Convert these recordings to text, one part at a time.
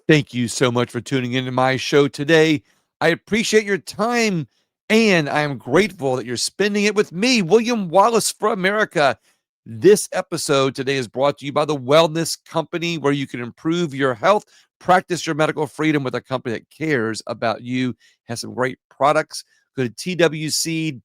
Thank you so much for tuning into my show today. I appreciate your time and I am grateful that you're spending it with me, William Wallace for America. This episode today is brought to you by the Wellness Company, where you can improve your health, practice your medical freedom with a company that cares about you, has some great products. Go to twc.health/WWFA.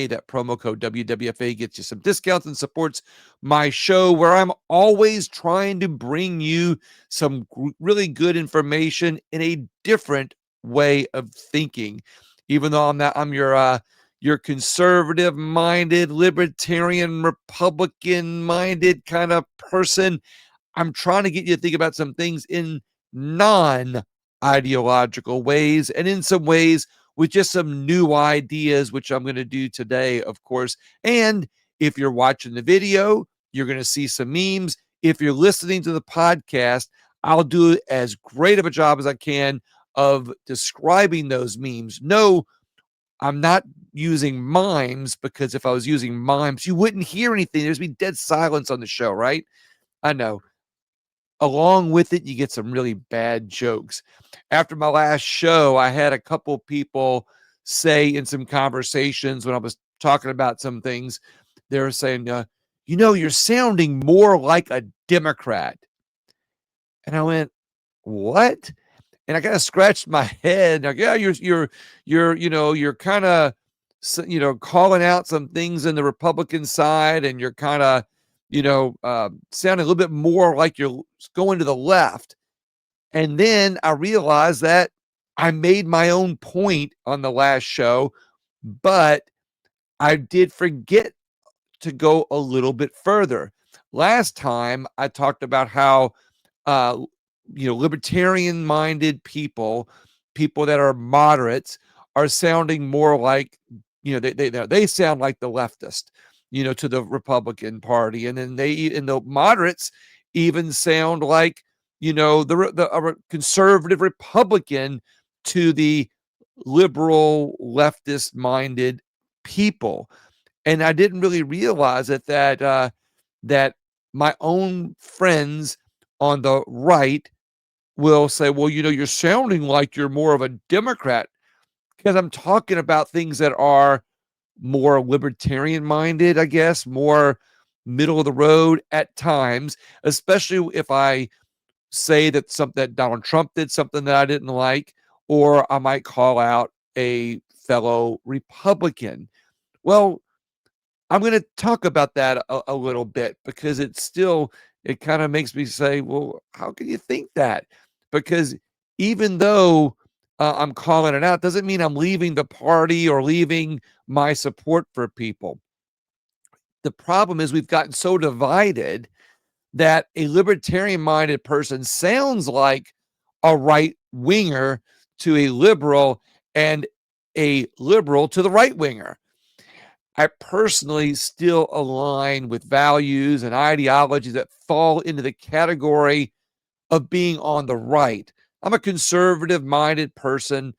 That promo code WWFA gets you some discounts and supports my show, where I'm always trying to bring you some really good information in a different way of thinking. Even though I'm your conservative minded, libertarian, Republican minded kind of person, I'm trying to get you to think about some things in non ideological ways, and in some ways with just some new ideas, which I'm going to do today, of course. And if you're watching the video, you're going to see some memes. If you're listening to the podcast, I'll do as great of a job as I can of describing those memes. No, I'm not using mimes, because if I was using mimes, you wouldn't hear anything. There's be dead silence on the show, right? I know. Along with it, you get some really bad jokes. After my last show, I had a couple people say in some conversations when I was talking about some things, they were saying, you're sounding more like a Democrat. And I went, what? And I kind of scratched my head. Like, yeah, you're kind of, calling out some things in the Republican side, and you're kind of, sounding a little bit more like you're going to the left. And then I realized that I made my own point on the last show, but I did forget to go a little bit further. Last time I talked about how uh, libertarian minded people that are moderates, are sounding more like, they sound like the leftist, to the Republican Party, and then the moderates even sound like, the conservative Republican to the liberal leftist minded people. And I didn't really realize that my own friends on the right will say, well, you're sounding like you're more of a Democrat, because I'm talking about things that are more libertarian minded, I guess, more middle of the road at times, especially if I say that Donald Trump did something that I didn't like, or I might call out a fellow Republican. Well, I'm going to talk about that a little bit, because it kind of makes me say, well, how can you think that? Because even though I'm calling it out, doesn't mean I'm leaving the party or leaving my support for people. The problem is we've gotten so divided that a libertarian minded person sounds like a right winger to a liberal, and a liberal to the right winger. I personally still align with values and ideologies that fall into the category of being on the right. I'm a conservative minded person,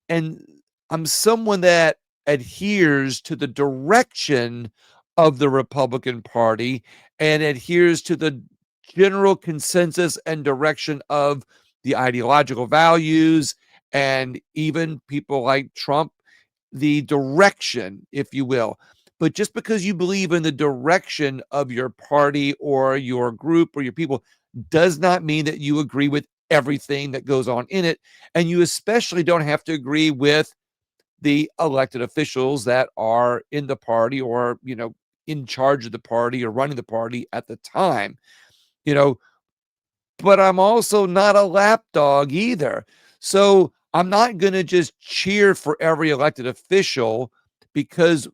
and I'm someone that adheres to the direction of the Republican Party, and adheres to the general consensus and direction of the ideological values, and even people like Trump, the direction, if you will. But just because you believe in the direction of your party or your group or your people does not mean that you agree with everything that goes on in it. And you especially don't have to agree with the elected officials that are in the party, or, in charge of the party or running the party at the time, you know, but I'm also not a lapdog either. So I'm not going to just cheer for every elected official because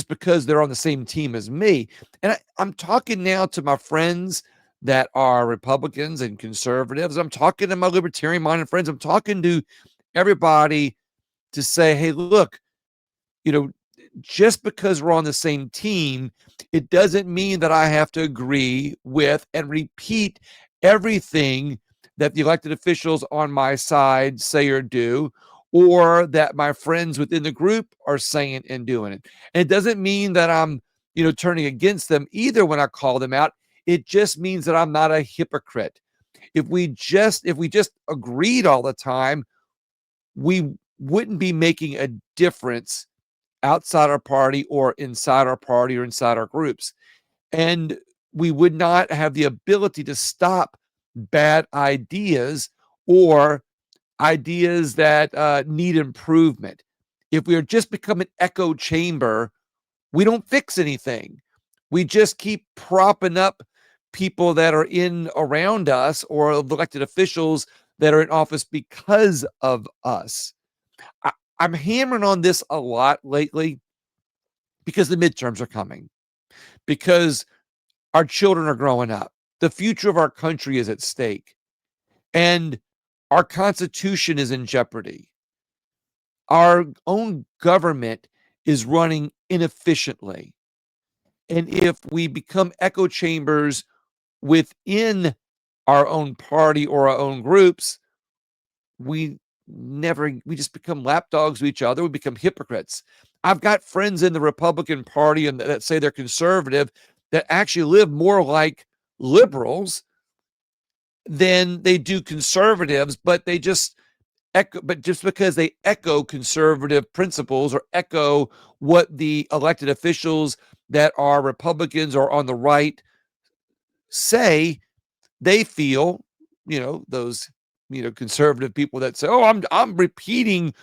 because they're on the same team as me. And I'm talking now to my friends that are Republicans and conservatives. I'm talking to my libertarian minded friends. I'm talking to everybody to say, hey, look, you know, just because we're on the same team, it doesn't mean that I have to agree with and repeat everything that the elected officials on my side say or do, or that my friends within the group are saying and doing it. And it doesn't mean that I'm turning against them either when I call them out. It just means that I'm not a hypocrite. If we just agreed all the time, we wouldn't be making a difference outside our party or inside our party or inside our groups. And we would not have the ability to stop bad ideas or ideas that need improvement. If we are just become an echo chamber, we don't fix anything. We just keep propping up people that are in around us or elected officials that are in office because of us. I, I'm hammering on this a lot lately because the midterms are coming, because our children are growing up. The future of our country is at stake, and our Constitution is in jeopardy. Our own government is running inefficiently. And if we become echo chambers within our own party or our own groups, we we just become lapdogs to each other. We become hypocrites. I've got friends in the Republican Party and that say they're conservative that actually live more like liberals than they do conservatives, but they just just because they echo conservative principles or echo what the elected officials that are Republicans or on the right say, they feel, those, conservative people that say, "Oh, I'm repeating,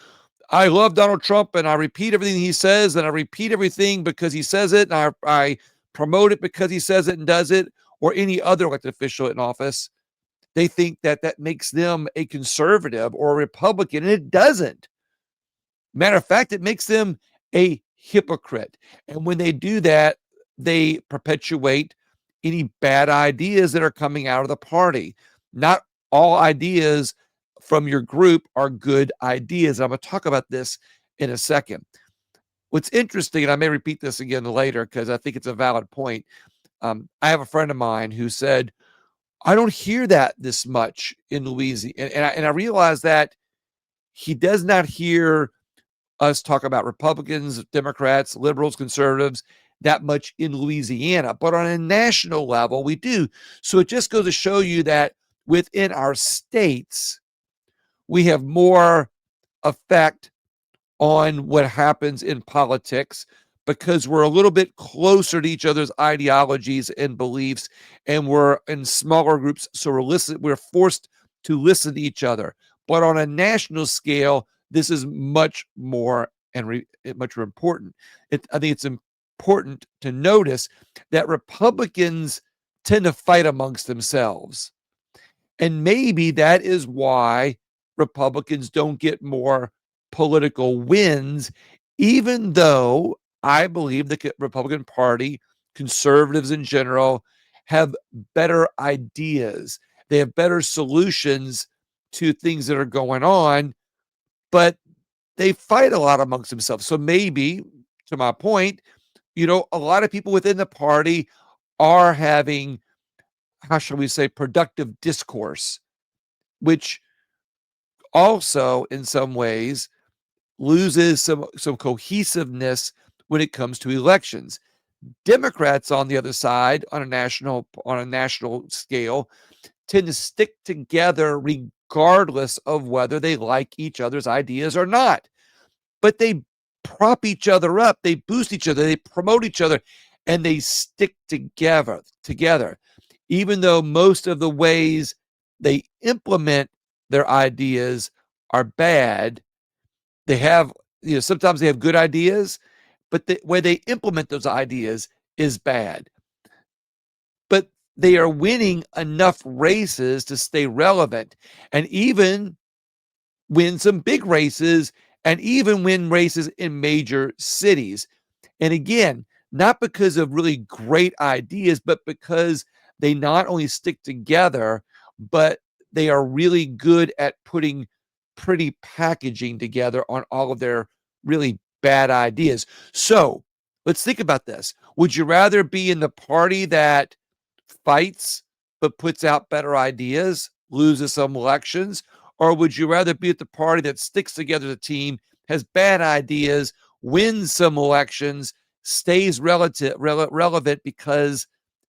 I love Donald Trump and I repeat everything he says and I repeat everything because he says it and I promote it because he says it and does it," or any other elected official in office. They think that that makes them a conservative or a Republican, and it doesn't. Matter of fact, it makes them a hypocrite. And when they do that, they perpetuate any bad ideas that are coming out of the party. Not all ideas from your group are good ideas. I'm going to talk about this in a second. What's interesting, and I may repeat this again later because I think it's a valid point. I have a friend of mine who said, "I don't hear that this much in Louisiana." And I realized that he does not hear us talk about Republicans, Democrats, liberals, conservatives that much in Louisiana. But on a national level, we do. So it just goes to show you that within our states, we have more effect on what happens in politics because we're a little bit closer to each other's ideologies and beliefs, and we're in smaller groups, so we're forced to listen to each other. But on a national scale, this is much more much more important. I think it's important to notice that Republicans tend to fight amongst themselves, and maybe that is why Republicans don't get more political wins, even though I believe the Republican Party, conservatives in general, have better ideas. They have better solutions to things that are going on, but they fight a lot amongst themselves. So maybe, to my point, a lot of people within the party are having, how shall we say, productive discourse, which also in some ways loses some cohesiveness when it comes to elections. Democrats, on the other side, on a national scale, tend to stick together regardless of whether they like each other's ideas or not. But they prop each other up, they boost each other, they promote each other, and they stick together. Even though most of the ways they implement their ideas are bad, they have, sometimes they have good ideas, but the way they implement those ideas is bad. But they are winning enough races to stay relevant and even win some big races and even win races in major cities. And again, not because of really great ideas, but because they not only stick together, but they are really good at putting pretty packaging together on all of their really bad ideas. So let's think about this. Would you rather be in the party that fights but puts out better ideas, loses some elections, or would you rather be at the party that sticks together as a team, has bad ideas, wins some elections, stays relevant because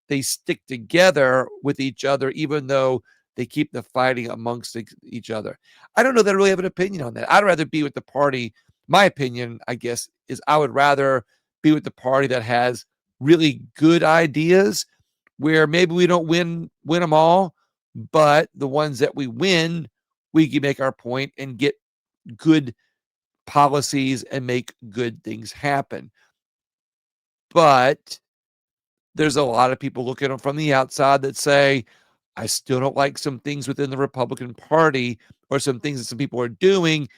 they stick together with each other, even though they keep the fighting amongst each other. I don't know that I really have an opinion on that. I'd rather be with the party. My opinion, I guess, is I would rather be with the party that has really good ideas, where maybe we don't win them all, but the ones that we win, we can make our point and get good policies and make good things happen. But there's a lot of people looking from the outside that say, I still don't like some things within the Republican Party or some things that some people are doing.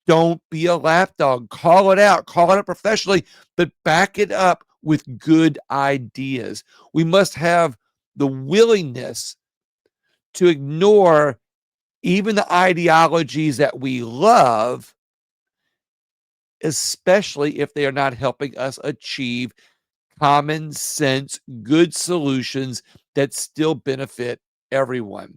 Don't be a lapdog. Call it out. Call it out professionally, but back it up with good ideas. We must have the willingness to ignore even the ideologies that we love, especially if they are not helping us achieve common sense, good solutions that still benefit everyone.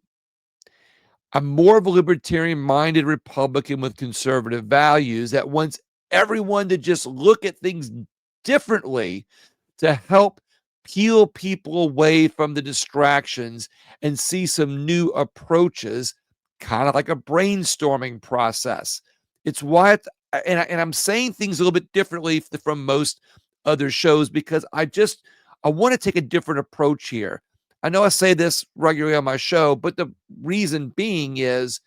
I'm more of a libertarian-minded Republican with conservative values that wants everyone to just look at things differently, to help peel people away from the distractions and see some new approaches, kind of like a brainstorming process. It's why, and I'm saying things a little bit differently from most other shows because I want to take a different approach here. I know I say this regularly on my show, but the reason being is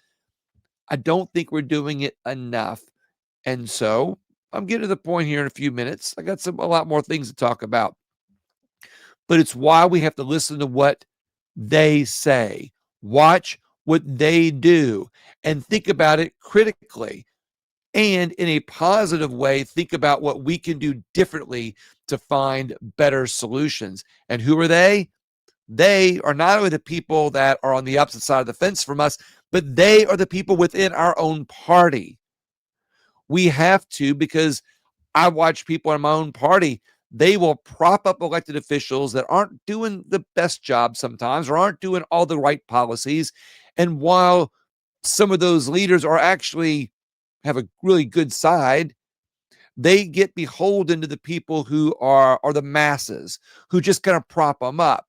I don't think we're doing it enough. And so I'm getting to the point here in a few minutes. I got a lot more things to talk about, but it's why we have to listen to what they say, watch what they do, and think about it critically. And in a positive way, think about what we can do differently to find better solutions. And who are they? They are not only the people that are on the opposite side of the fence from us, but they are the people within our own party. We have to, because I watch people in my own party, they will prop up elected officials that aren't doing the best job sometimes or aren't doing all the right policies. And while some of those leaders are actually have a really good side, they get beholden to the people who are the masses, who just kind of prop them up,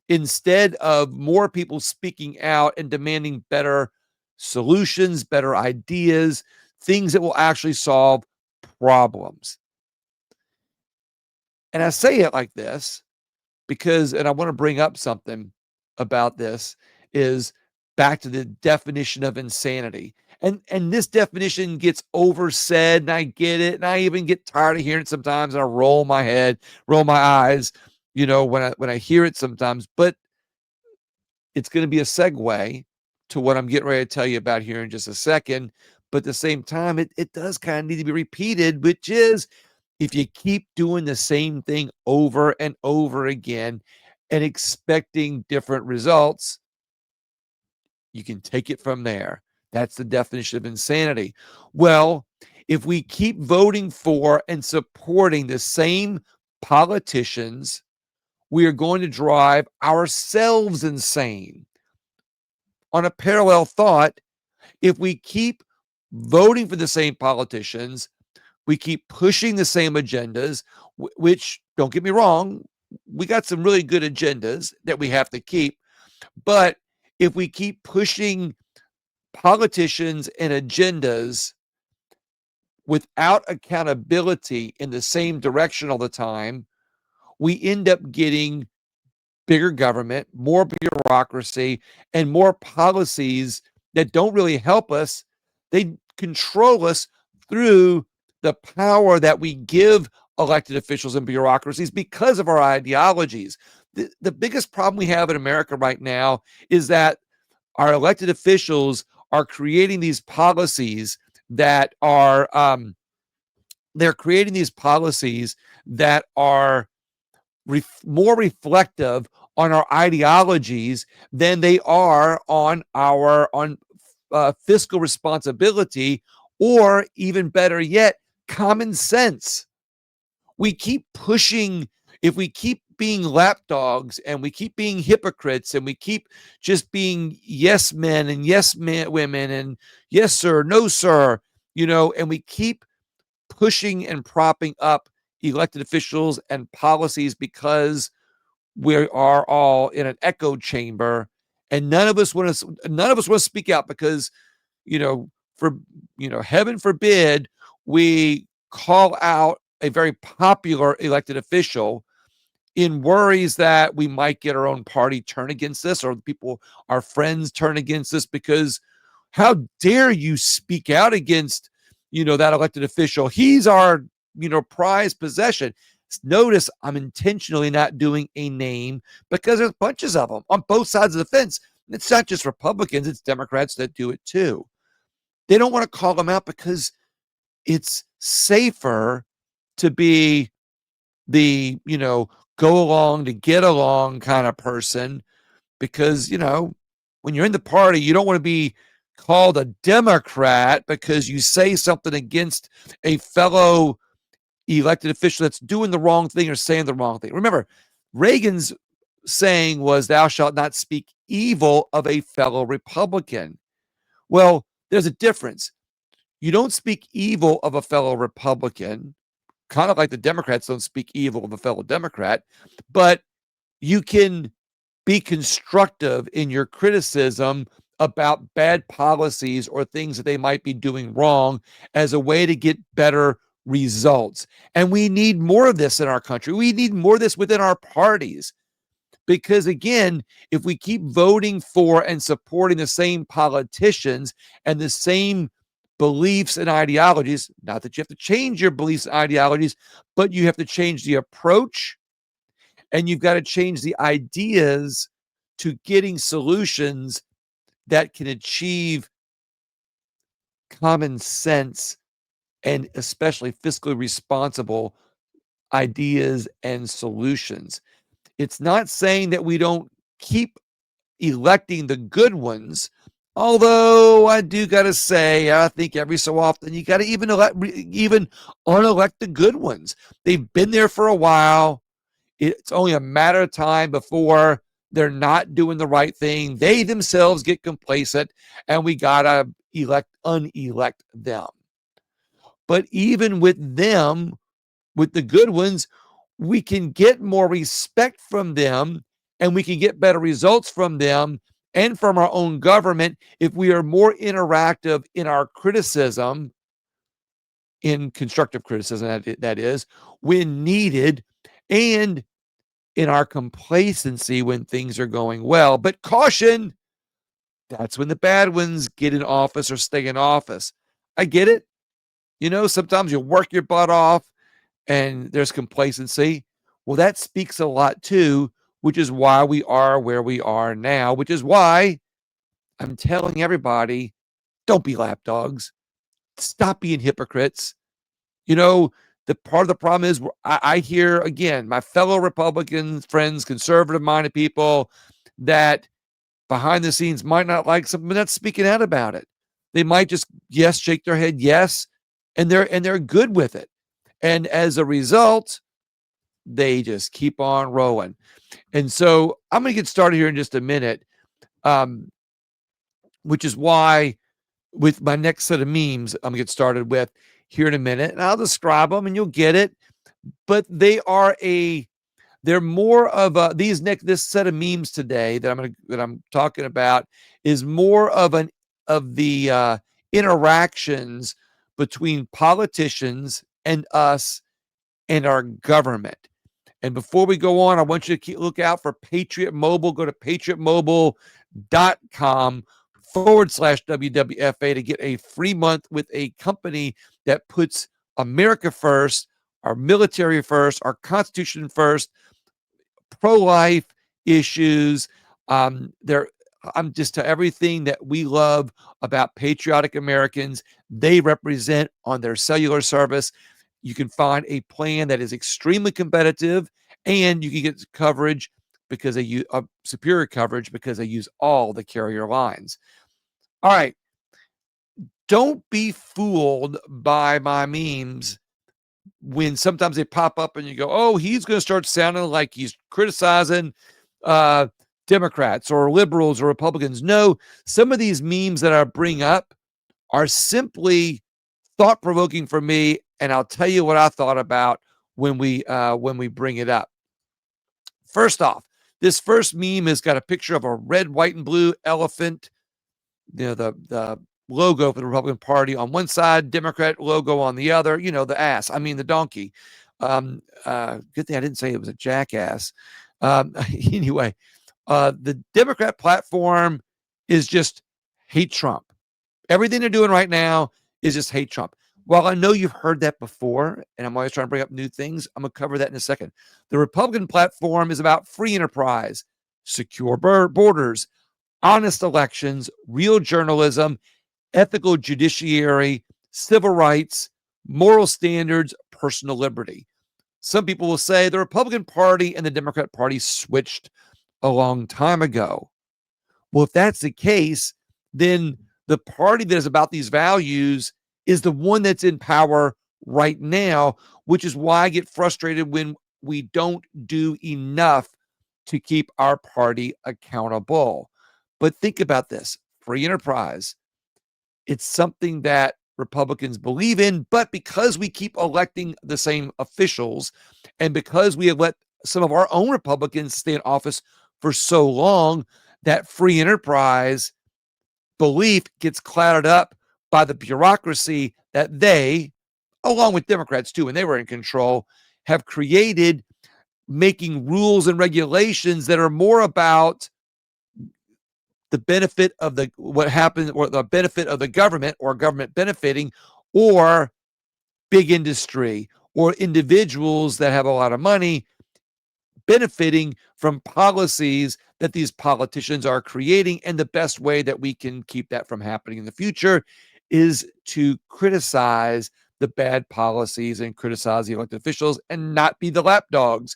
instead of more people speaking out and demanding better solutions, better ideas, things that will actually solve problems. And I say it like this because, and I want to bring up something about this, is back to the definition of insanity. And this definition gets oversaid, and I get it, and I even get tired of hearing it sometimes, and I roll my head, roll my eyes, when I hear it sometimes. But it's going to be a segue to what I'm getting ready to tell you about here in just a second. But at the same time, it does kind of need to be repeated, which is, if you keep doing the same thing over and over again and expecting different results, you can take it from there. That's the definition of insanity. Well, if we keep voting for and supporting the same politicians, we are going to drive ourselves insane. On a parallel thought, if we keep voting for the same politicians, we keep pushing the same agendas, which, don't get me wrong, we got some really good agendas that we have to keep. But if we keep pushing politicians and agendas without accountability in the same direction all the time, we end up getting bigger government, more bureaucracy, and more policies that don't really help us. They control us through the power that we give elected officials and bureaucracies because of our ideologies. The biggest problem we have in America right now is that our elected officials are creating these policies that are they're creating these policies that are more reflective on our ideologies than they are on our fiscal responsibility, or even better yet, common sense. We keep pushing, if we keep being lapdogs and we keep being hypocrites and we keep just being yes men and yes women and yes sir, no sir, and we keep pushing and propping up elected officials and policies because we are all in an echo chamber, and none of us want to speak out because, you know, for, heaven forbid we call out a very popular elected official in worries that we might get our own party turn against us, or people, our friends, turn against us because how dare you speak out against, that elected official? He's our, prized possession. Notice I'm intentionally not doing a name because there's bunches of them on both sides of the fence. It's not just Republicans, it's Democrats that do it too. They don't want to call them out because it's safer to be the, go along to get along kind of person because, when you're in the party, you don't want to be called a Democrat because you say something against a fellow elected official that's doing the wrong thing or saying the wrong thing. Remember, Reagan's saying was, "Thou shalt not speak evil of a fellow Republican." Well, there's a difference. You don't speak evil of a fellow Republican, kind of like the Democrats don't speak evil of a fellow Democrat, but you can be constructive in your criticism about bad policies or things that they might be doing wrong as a way to get better results. And we need more of this in our country. We need more of this within our parties. Because again, if we keep voting for and supporting the same politicians and the same beliefs and ideologies, not that you have to change your beliefs and ideologies, but you have to change the approach and you've got to change the ideas to getting solutions that can achieve common sense and especially fiscally responsible ideas and solutions. It's not saying that we don't keep electing the good ones, although I do got to say, I think every so often you got to even unelect the good ones. They've been there for a while. It's only a matter of time before they're not doing the right thing. They themselves get complacent, and we got to unelect them. But even with them, with the good ones, we can get more respect from them and we can get better results from them and from our own government if we are more interactive in our criticism, in constructive criticism, that is, when needed, and in our complacency when things are going well. But caution, that's when the bad ones get in office or stay in office. I get it. Sometimes you work your butt off and there's complacency. Well, that speaks a lot too, which is why we are where we are now, which is why I'm telling everybody, don't be lapdogs. Stop being hypocrites. The part of the problem is I hear, again, my fellow Republican friends, conservative-minded people that behind the scenes might not like something, but not speaking out about it. They might just, yes, shake their head, yes, and they're good with it. And as a result, they just keep on rolling. And so I'm going to get started here in just a minute, which is why with my next set of memes I'm going to get started with here in a minute. And I'll describe them and you'll get it. But they're more of this set of memes today that I'm talking about is more of the interactions between politicians and us and our government. And before we go on, I want you to look out for Patriot Mobile. Go to patriotmobile.com/WWFA to get a free month with a company that puts America first, our military first, our Constitution first, pro-life issues. I'm just to everything that we love about patriotic Americans. They represent on their cellular service. You can find a plan that is extremely competitive, and you can get coverage because they use superior coverage because they use all the carrier lines. All right. Don't be fooled by my memes when sometimes they pop up and you go, oh, he's going to start sounding like he's criticizing Democrats or liberals or Republicans. No, some of these memes that I bring up are simply thought-provoking for me, and I'll tell you what I thought about when we bring it up. First off, this first meme has got a picture of a red, white, and blue elephant, the logo for the Republican Party on one side, Democrat logo on the other, the donkey. Good thing I didn't say it was a jackass. Anyway, the Democrat platform is just hate Trump. Everything they're doing right now is just hate Trump. While I know you've heard that before, and I'm always trying to bring up new things, I'm going to cover that in a second. The Republican platform is about free enterprise, secure borders, honest elections, real journalism, ethical judiciary, civil rights, moral standards, personal liberty. Some people will say the Republican Party and the Democrat Party switched a long time ago. Well, if that's the case, then the party that is about these values is the one that's in power right now, which is why I get frustrated when we don't do enough to keep our party accountable. But think about this: free enterprise. It's something that Republicans believe in, but because we keep electing the same officials and because we have let some of our own Republicans stay in office for so long, that free enterprise belief gets clouded up by the bureaucracy that they, along with Democrats too, when they were in control, have created, making rules and regulations that are more about the benefit of what happens, or the benefit of the government, or government benefiting, or big industry, or individuals that have a lot of money benefiting from policies that these politicians are creating. And the best way that we can keep that from happening in the future is to criticize the bad policies and criticize the elected officials and not be the lapdogs.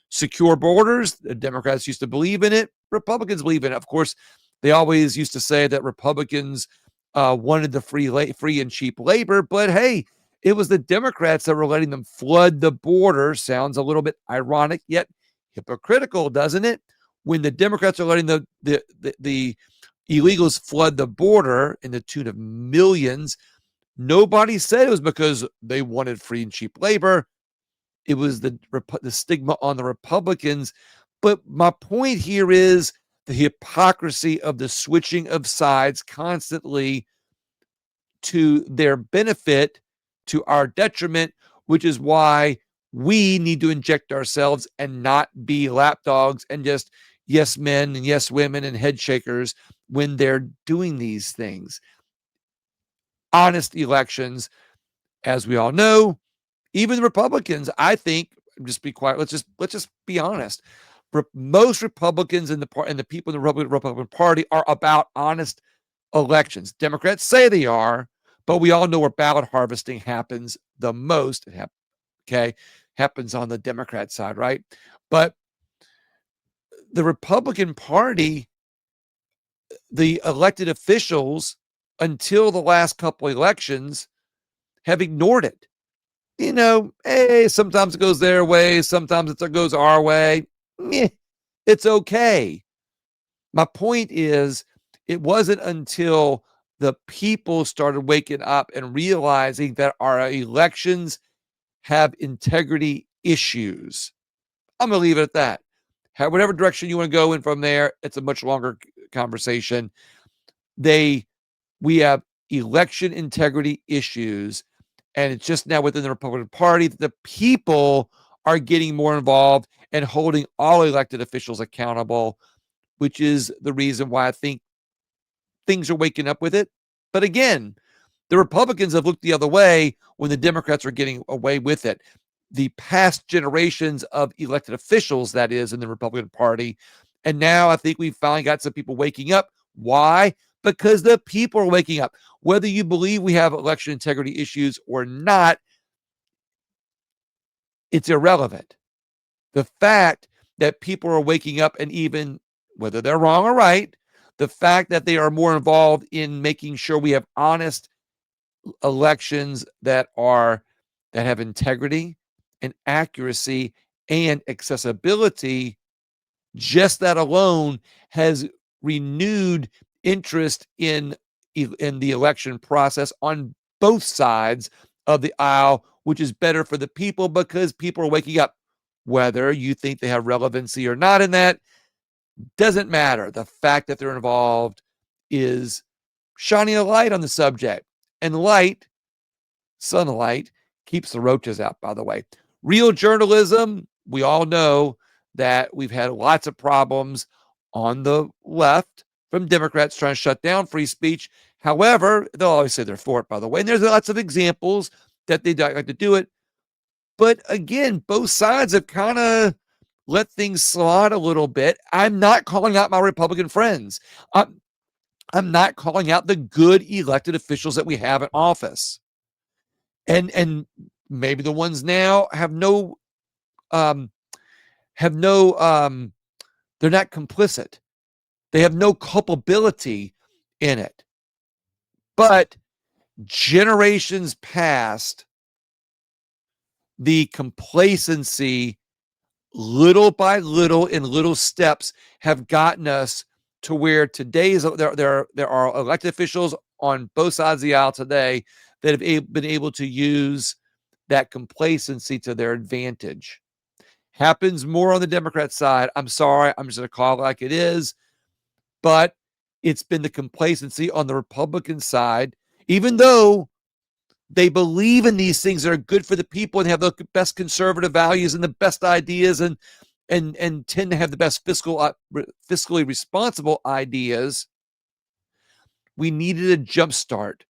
Secure borders, the Democrats used to believe in it. Republicans believe in it. Of course, they always used to say that Republicans wanted the free and cheap labor, but hey, it was the Democrats that were letting them flood the border. Sounds a little bit ironic, yet hypocritical, doesn't it? When the Democrats are letting the illegals flood the border in the tune of millions, nobody said it was because they wanted free and cheap labor. It was the stigma on the Republicans. But my point here is the hypocrisy of the switching of sides constantly to their benefit, to our detriment, which is why we need to inject ourselves and not be lapdogs and just yes men and yes women and head shakers when they're doing these things. Honest elections, as we all know, even the Republicans, I think, just be quiet. Let's just be honest. Most Republicans and the people in the Republican Party are about honest elections. Democrats say they are, but we all know where ballot harvesting happens the most. Happens on the Democrat side, right? But the Republican Party, the elected officials, until the last couple elections, have ignored it. Hey, sometimes it goes their way, sometimes it goes our way. It's okay. My point is, it wasn't until the people started waking up and realizing that our elections have integrity issues. I'm going to leave it at that. Whatever direction you want to go in from there, it's a much longer conversation. We have election integrity issues, and it's just now within the Republican Party that the people are getting more involved and holding all elected officials accountable, which is the reason why I think things are waking up with it. But again, the Republicans have looked the other way when the Democrats are getting away with it. The past generations of elected officials, that is, in the Republican Party. And now I think we've finally got some people waking up. Why? Because the people are waking up. Whether you believe we have election integrity issues or not, it's irrelevant. The fact that people are waking up, and even whether they're wrong or right, the fact that they are more involved in making sure we have honest elections that have integrity and accuracy and accessibility, just that alone has renewed interest in the election process on both sides of the aisle, which is better for the people because people are waking up. Whether you think they have relevancy or not in that doesn't matter. The fact that they're involved is shining a light on the subject. And light, sunlight, keeps the roaches out, by the way. Real journalism, we all know that we've had lots of problems on the left from Democrats trying to shut down free speech. However, they'll always say they're for it, by the way. And there's lots of examples that they don't like to do it. But again, both sides have kind of let things slide a little bit. I'm not calling out my Republican friends. I'm not calling out the good elected officials that we have in office. And maybe the ones now have no um have no they're not complicit. They have no culpability in it. But generations past, the complacency, little by little, in little steps, have gotten us to where today's there are elected officials on both sides of the aisle today that have been able to use that complacency to their advantage. Happens more on the Democrat side. I'm sorry, I'm just going to call it like it is, but it's been the complacency on the Republican side, even though they believe in these things that are good for the people and have the best conservative values and the best ideas and tend to have the best fiscally responsible ideas. We needed a jump start.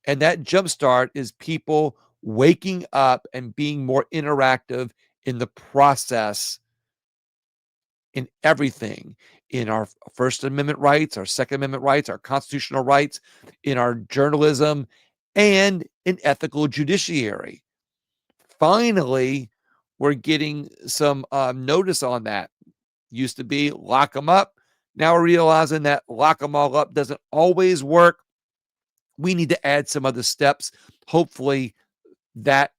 And that jump start is people waking up and being more interactive in the process, in everything, in our First Amendment rights, our Second Amendment rights, our constitutional rights, in our journalism, and in ethical judiciary. Finally, we're getting some notice on that. Used to be lock them up. Now we're realizing that lock them all up doesn't always work. We need to add some other steps. Hopefully that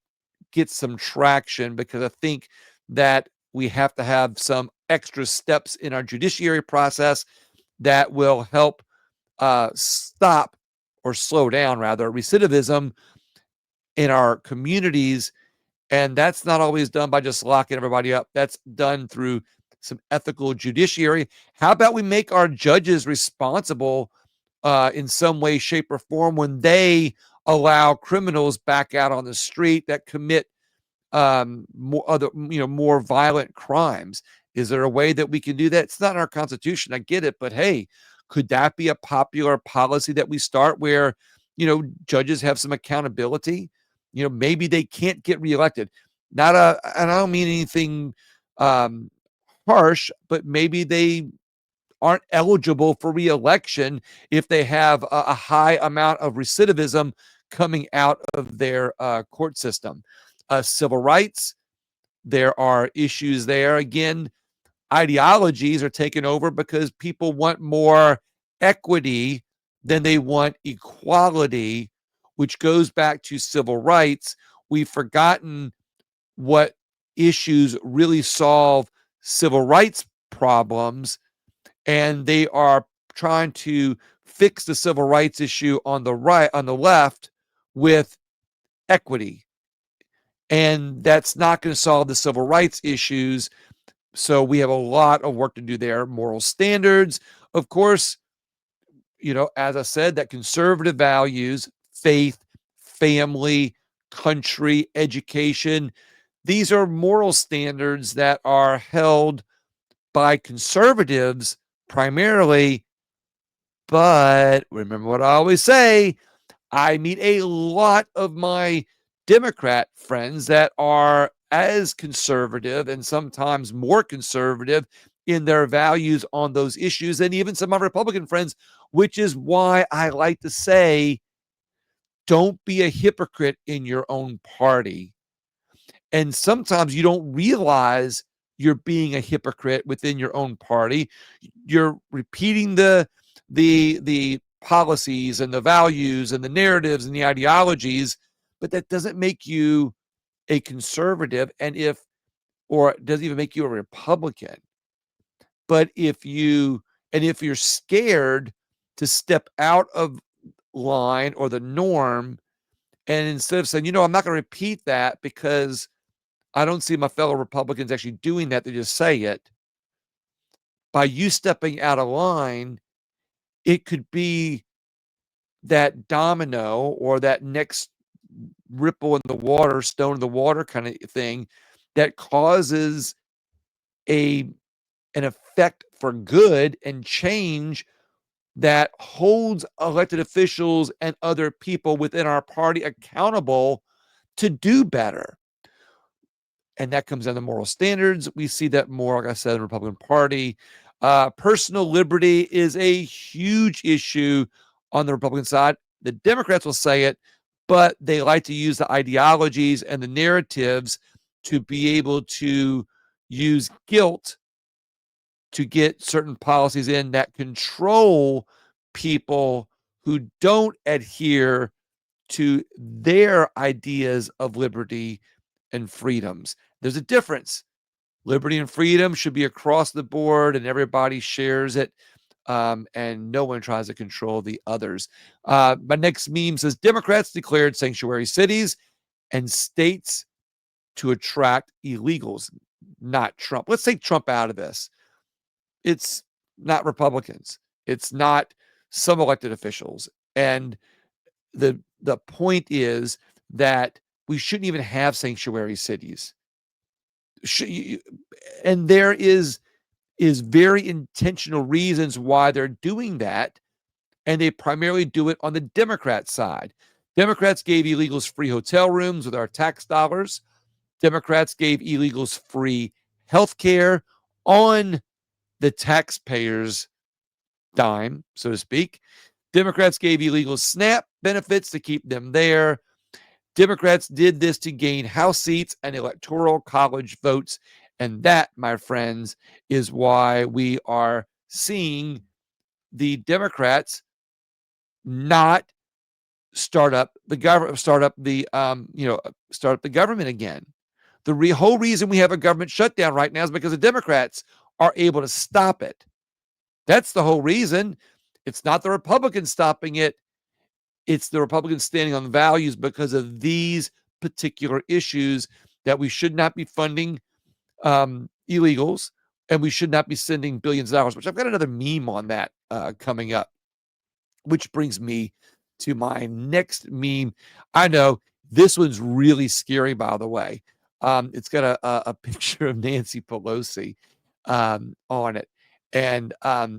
gets some traction, because I think that we have to have some extra steps in our judiciary process that will help stop, or slow down rather, recidivism in our communities. And that's not always done by just locking everybody up. That's done through some ethical judiciary. How about we make our judges responsible in some way, shape, or form when they allow criminals back out on the street that commit more violent crimes? Is there a way that we can do that? It's not in our Constitution, I get it, but hey, could that be a popular policy that we start where, judges have some accountability? Maybe they can't get reelected. And I don't mean anything um, harsh, but maybe they aren't eligible for reelection if they have a high amount of recidivism coming out of their court system. Civil rights, there are issues there. Again, ideologies are taken over because people want more equity than they want equality, which goes back to civil rights. We've forgotten what issues really solve civil rights problems, and they are trying to fix the civil rights issue on the right, on the left, with equity. And that's not going to solve the civil rights issues. So we have a lot of work to do there. Moral standards, of course, as I said, that conservative values, faith, family, country, education, these are moral standards that are held by conservatives primarily. But remember what I always say, I meet a lot of my Democrat friends that are as conservative and sometimes more conservative in their values on those issues, and even some of my Republican friends, which is why I like to say, don't be a hypocrite in your own party. And sometimes you don't realize you're being a hypocrite within your own party. You're repeating the policies and the values and the narratives and the ideologies, but that doesn't make you a conservative, or it doesn't even make you a Republican. But if you're scared to step out of line or the norm And instead of saying, I'm not going to repeat that because I don't see my fellow Republicans actually doing that, they just say it. By you stepping out of line, it could be that domino or that next ripple in the water, stone in the water kind of thing that causes a an effect for good and change that holds elected officials and other people within our party accountable to do better. And that comes down to moral standards. We see that more, like I said, in the Republican Party. Personal liberty is a huge issue on the Republican side. The Democrats will say it, but they like to use the ideologies and the narratives to be able to use guilt to get certain policies in that control people who don't adhere to their ideas of liberty and freedoms. There's a difference. Liberty and freedom should be across the board and everybody shares it. And no one tries to control the others. My next meme says Democrats declared sanctuary cities and states to attract illegals, not Trump. Let's take Trump out of this. It's not Republicans. It's not some elected officials. And the point is that we shouldn't even have sanctuary cities. And there is very intentional reasons why they're doing that, and they primarily do it on the Democrat side. Democrats gave illegals free hotel rooms with our tax dollars. Democrats gave illegals free health care on the taxpayers' dime, so to speak. Democrats gave illegals SNAP benefits to keep them there. Democrats did this to gain House seats and electoral college votes. And that, my friends, is why we are seeing the Democrats not start up the government, start up the government again. The whole reason we have a government shutdown right now is because the Democrats are able to stop it. That's the whole reason. It's not the Republicans stopping it. It's the Republicans standing on values because of these particular issues that we should not be funding illegals and we should not be sending billions of dollars, which I've got another meme on that coming up, which brings me to my next meme. I know this one's really scary, by the way. It's got a picture of Nancy Pelosi on it. And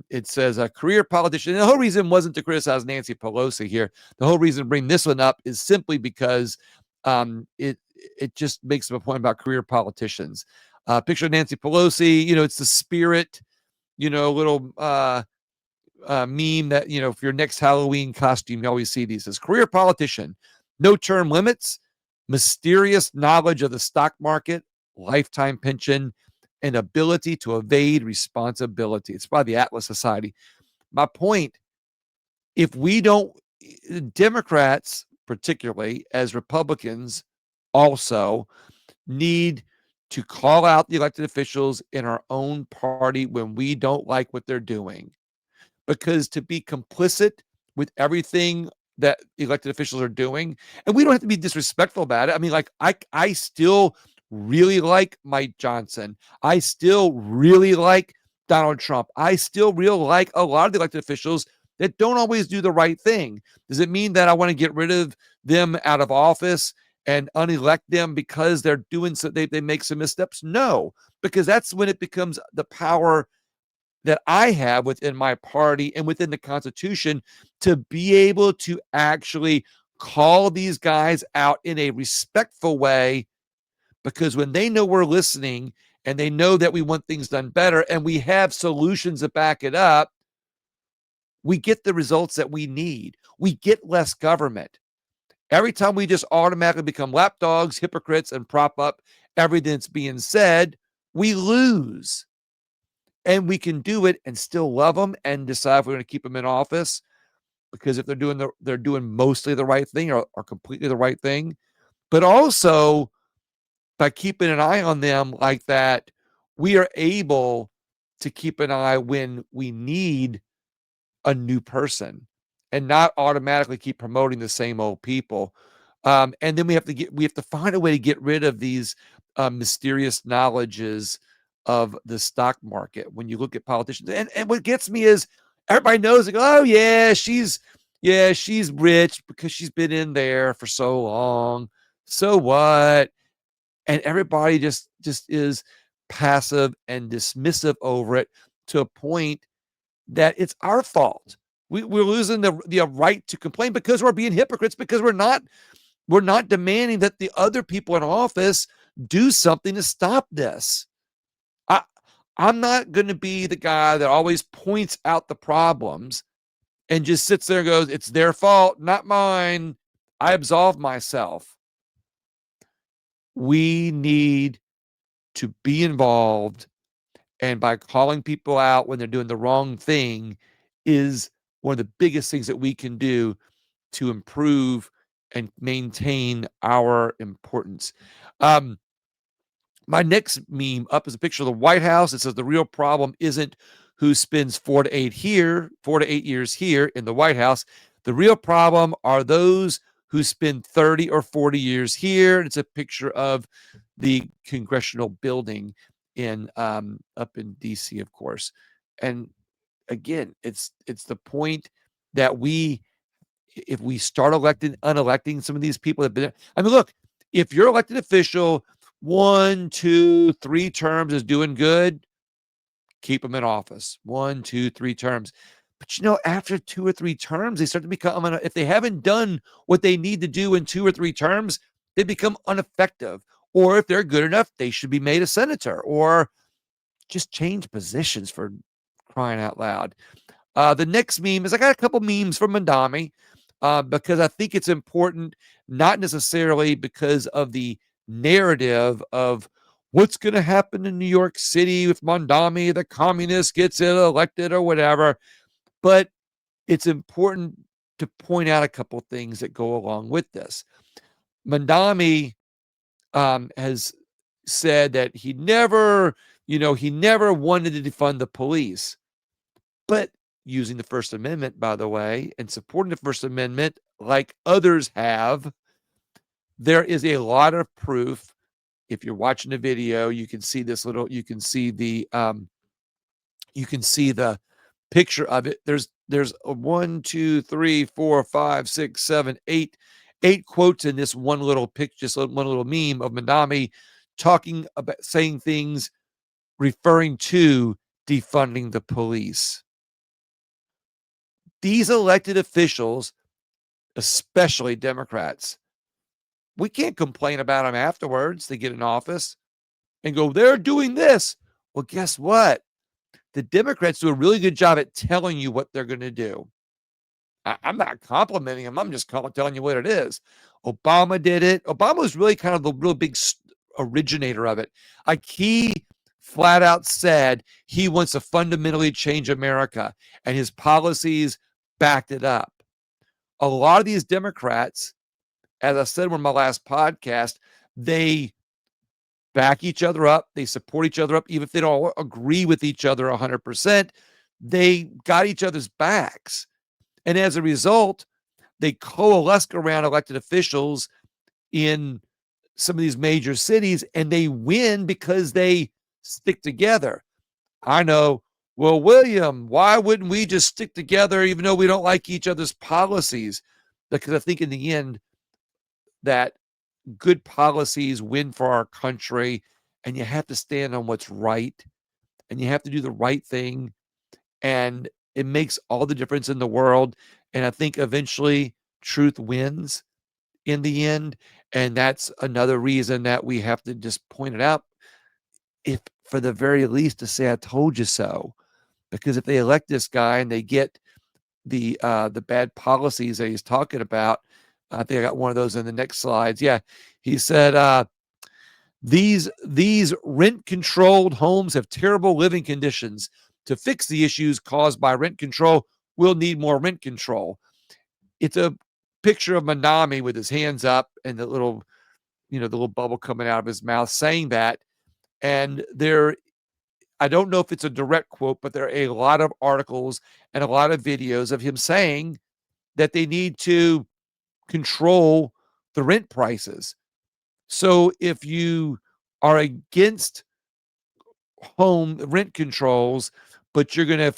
it says a career politician. And the whole reason wasn't to criticize Nancy Pelosi here. The whole reason to bring this one up is simply because it just makes a point about career politicians. Picture of Nancy Pelosi. It's the spirit. Little meme that for your next Halloween costume, you always see these. As career politician, no term limits, mysterious knowledge of the stock market, lifetime pension, and ability to evade responsibility. It's by the Atlas Society. My point, if we don't, Democrats, particularly as Republicans, also need to call out the elected officials in our own party when we don't like what they're doing. Because to be complicit with everything that elected officials are doing, and we don't have to be disrespectful about it. I mean, I still really like Mike Johnson. I still really like Donald Trump. I still really like a lot of the elected officials that don't always do the right thing. Does it mean that I want to get rid of them out of office and unelect them because they're doing so they make some missteps? No, because that's when it becomes the power that I have within my party and within the Constitution to be able to actually call these guys out in a respectful way, because when they know we're listening and they know that we want things done better and we have solutions to back it up, we get the results that we need. We get less government. Every time we just automatically become lapdogs, hypocrites, and prop up everything that's being said, we lose. And we can do it and still love them and decide if we're going to keep them in office, because if they're doing mostly the right thing or completely the right thing. But also, by keeping an eye on them like that, we are able to keep an eye when we need a new person and not automatically keep promoting the same old people. And then we have to find a way to get rid of these mysterious knowledges of the stock market when you look at politicians. And what gets me is everybody knows, like, oh she's rich because she's been in there for so long. So what? And everybody just is passive and dismissive over it to a point that it's our fault. We're losing the right to complain because we're being hypocrites, because we're not demanding that the other people in office do something to stop this. I I'm not going to be the guy that always points out the problems and just sits there and goes, it's their fault, not mine. I absolve myself. We need to be involved, and by calling people out when they're doing the wrong thing is one of the biggest things that we can do to improve and maintain our importance. Um, my next meme up is a picture of the White House. It says the real problem isn't who spends 4 to 8 years here in the White House. The real problem are those who spend 30 or 40 years here. And it's a picture of the congressional building in up in DC, of course. And again, it's the point that if we start unelecting some of these people that have been, I mean, look, if your elected official 1, 2, 3 terms is doing good, keep them in office. 1, 2, 3 terms. But after 2 or 3 terms, they start to become, if they haven't done what they need to do in 2 or 3 terms, they become ineffective. Or if they're good enough, they should be made a senator or just change positions, for crying out loud. The next meme is, I got a couple memes from Mandami because I think it's important, not necessarily because of the narrative of what's going to happen in New York City with Mandami, the communist gets elected or whatever, but it's important to point out a couple things that go along with this. Mandami has said that he never wanted to defund the police. But using the First Amendment, by the way, and supporting the First Amendment like others have, there is a lot of proof. If you're watching the video, you can see you can see the picture of it. There's a 1, 2, 3, 4, 5, 6, 7, 8 quotes in this one little picture, just one little meme of Mandami talking about, saying things referring to defunding the police. These elected officials, especially Democrats, we can't complain about them afterwards. They get in office and go, they're doing this. Well, guess what? The Democrats do a really good job at telling you what they're going to do. I'm not complimenting them. I'm just telling you what it is. Obama did it. Obama was really kind of the real big originator of it. Like, he flat out said he wants to fundamentally change America, and his policies backed it up. A lot of these Democrats, as I said in my last podcast, they back each other up. They support each other up, even if they don't agree with each other 100%. They got each other's backs. And as a result, they coalesce around elected officials in some of these major cities, and they win because they stick together. I know, well, William, why wouldn't we just stick together even though we don't like each other's policies? Because I think in the end that good policies win for our country, and you have to stand on what's right, and you have to do the right thing, and it makes all the difference in the world. And I think eventually truth wins in the end, and that's another reason that we have to just point it out, if for the very least to say, I told you so. Because if they elect this guy and they get the bad policies that he's talking about, I think I got one of those in the next slides. Yeah, he said these rent-controlled homes have terrible living conditions. To fix the issues caused by rent control, we'll need more rent control. It's a picture of Mandami with his hands up and the little bubble coming out of his mouth saying that. And I don't know if it's a direct quote, but there are a lot of articles and a lot of videos of him saying that they need to control the rent prices. So if you are against home rent controls, but you're going to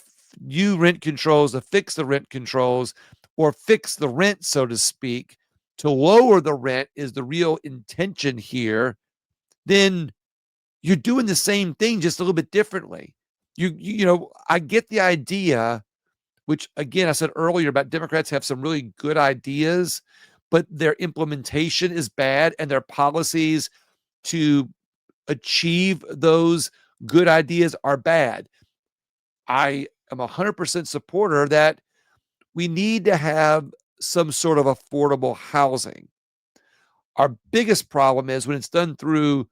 you rent controls to fix the rent controls or fix the rent, so to speak, to lower the rent is the real intention here, then you're doing the same thing just a little bit differently. I get the idea, which again, I said earlier about Democrats have some really good ideas, but their implementation is bad and their policies to achieve those good ideas are bad. I am 100% supporter that we need to have some sort of affordable housing. Our biggest problem is when it's done through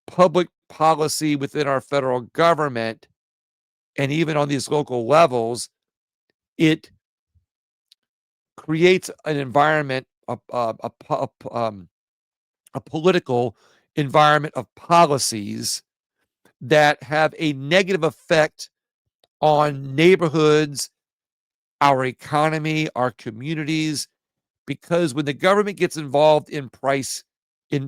public policy within our federal government and even on these local levels, it creates an environment, a political environment of policies that have a negative effect on neighborhoods, our economy, our communities, because when the government gets involved in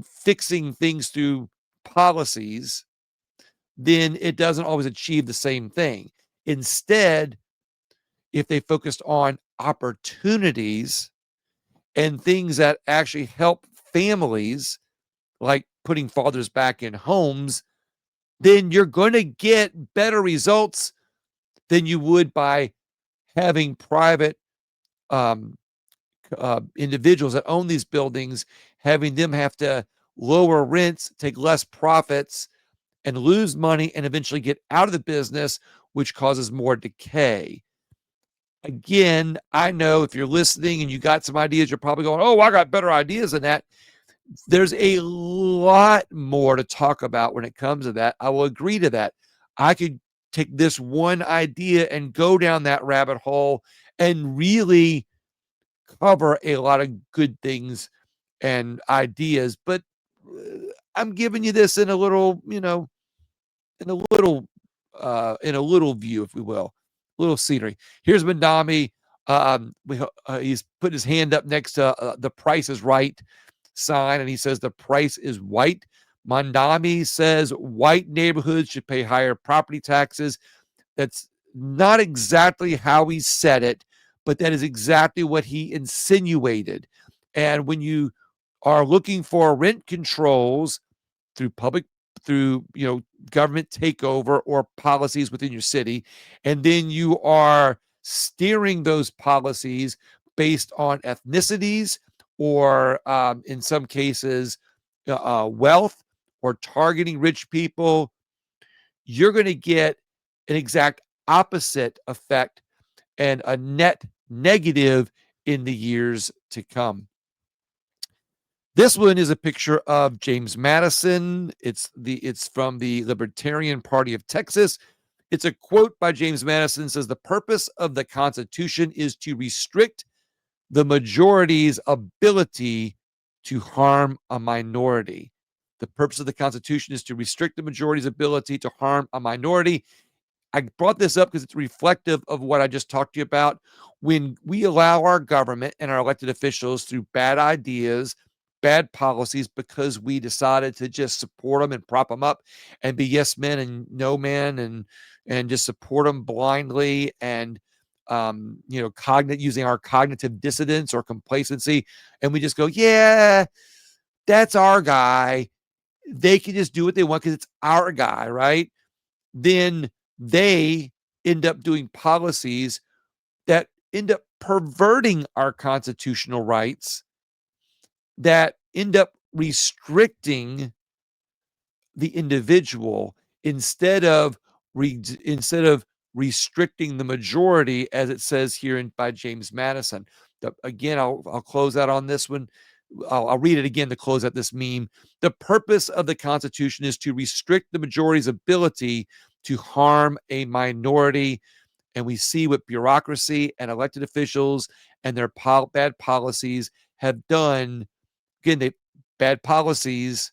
fixing things through policies, then it doesn't always achieve the same thing. Instead, if they focused on opportunities and things that actually help families, like putting fathers back in homes, then you're going to get better results than you would by having private um, individuals that own these buildings, having them have to lower rents, take less profits, and lose money and eventually get out of the business, which causes more decay. Again, I know if you're listening and you got some ideas, you're probably going, oh, I got better ideas than that. There's a lot more to talk about when it comes to that. I will agree to that. I could take this one idea and go down that rabbit hole and really cover a lot of good things and ideas, but I'm giving you this in a little, in a little, in a little view, if we will, little scenery. Here's Mandami. He's put his hand up next to the Price is Right sign, and he says the price is white. Mandami says white neighborhoods should pay higher property taxes. That's not exactly how he said it, but that is exactly what he insinuated. And when you are looking for rent controls through government takeover or policies within your city, and then you are steering those policies based on ethnicities or in some cases wealth or targeting rich people, you're going to get an exact opposite effect and a net negative in the years to come. This one is a picture of James Madison. It's from the Libertarian Party of Texas. It's a quote by James Madison. It says the purpose of the Constitution is to restrict the majority's ability to harm a minority. The purpose of the Constitution is to restrict the majority's ability to harm a minority. I brought this up because it's reflective of what I just talked to you about. When we allow our government and our elected officials through bad ideas, bad policies, because we decided to just support them and prop them up and be yes men and no men and just support them blindly and using our cognitive dissonance or complacency, and we just go, yeah, that's our guy. They can just do what they want because it's our guy, right? Then they end up doing policies that end up perverting our constitutional rights, that end up restricting the individual instead of restricting the majority, as it says here by James Madison. Again, I'll close out on this one. I'll read it again to close out this meme. The purpose of the Constitution is to restrict the majority's ability to harm a minority. And we see what bureaucracy and elected officials and their bad policies have done. Again, bad policies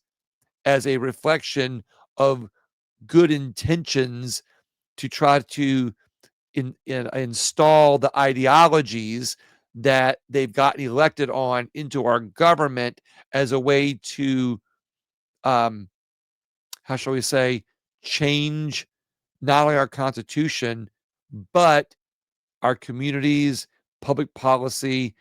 as a reflection of good intentions to try to install the ideologies that they've gotten elected on into our government as a way to, um, how shall we say, change not only our Constitution, but our communities, public policy.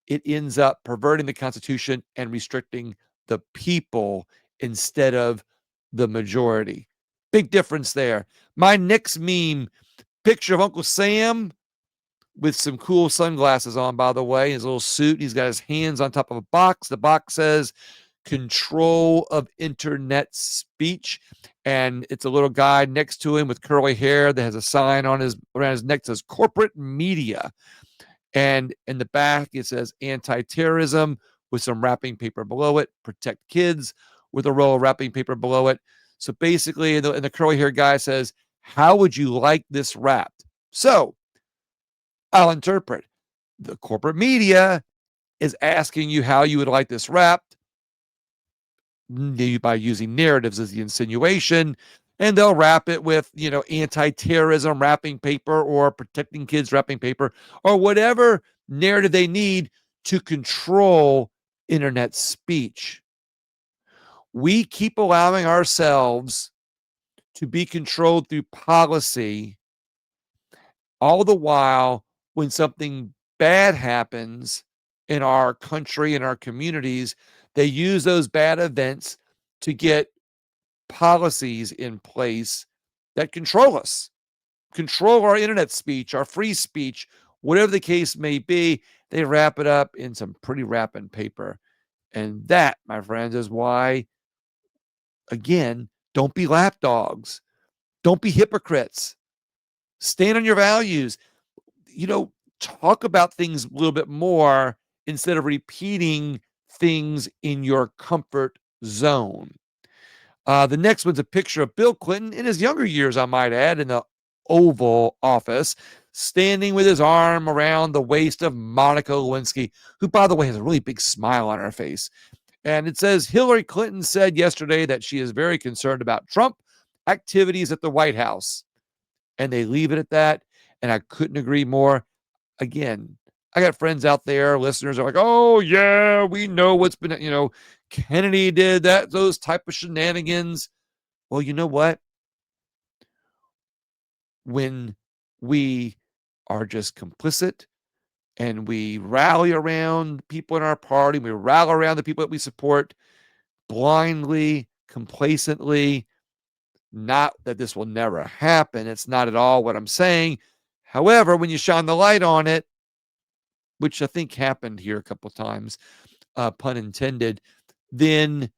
It ends up perverting the Constitution and restricting the people instead of the majority. Big difference there. My next meme, picture of Uncle Sam with some cool sunglasses on, by the way, his little suit. He's got his hands on top of a box. The box says control of internet speech. And it's a little guy next to him with curly hair that has a sign on his around his neck that says corporate media. And in the back, it says anti-terrorism with some wrapping paper below it, protect kids with a roll of wrapping paper below it. So basically, and the curly hair guy says, how would you like this wrapped? So I'll interpret. The corporate media is asking you how you would like this wrapped by using narratives as the insinuation, and they'll wrap it with, anti-terrorism wrapping paper or protecting kids wrapping paper or whatever narrative they need to control internet speech. We keep allowing ourselves to be controlled through policy, all the while when something bad happens in our country, in our communities, they use those bad events to get policies in place that control us, control our internet speech, our free speech, whatever the case may be. They wrap it up in some pretty wrapping paper. And that, my friends, is why, again, don't be lapdogs. Don't be hypocrites. Stand on your values. Talk about things a little bit more instead of repeating things in your comfort zone. The next one's a picture of Bill Clinton in his younger years, I might add, in the Oval Office, standing with his arm around the waist of Monica Lewinsky, who, by the way, has a really big smile on her face. And it says, Hillary Clinton said yesterday that she is very concerned about Trump activities at the White House. And they leave it at that. And I couldn't agree more. Again, I got friends out there, listeners are like, oh, yeah, we know what's been, Kennedy did that, those type of shenanigans. Well, you know what? When we are just complicit and we rally around people in our party, we rally around the people that we support blindly, complacently, not that this will never happen. It's not at all what I'm saying. However, when you shine the light on it, which I think happened here a couple of times, pun intended, then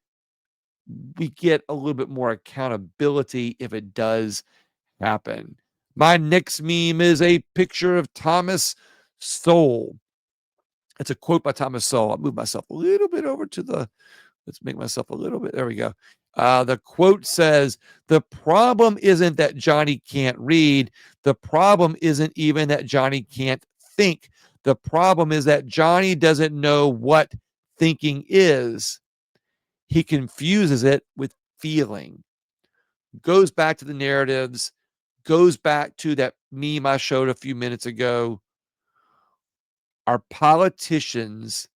we get a little bit more accountability if it does happen. My next meme is a picture of Thomas Sowell. It's a quote by Thomas Sowell. I'll move myself a little bit over to let's make myself a little bit, there we go. The quote says, the problem isn't that Johnny can't read. The problem isn't even that Johnny can't think. The problem is that Johnny doesn't know what thinking is. He confuses it with feeling. Goes back to the narratives, goes back to that meme I showed a few minutes ago. Our politicians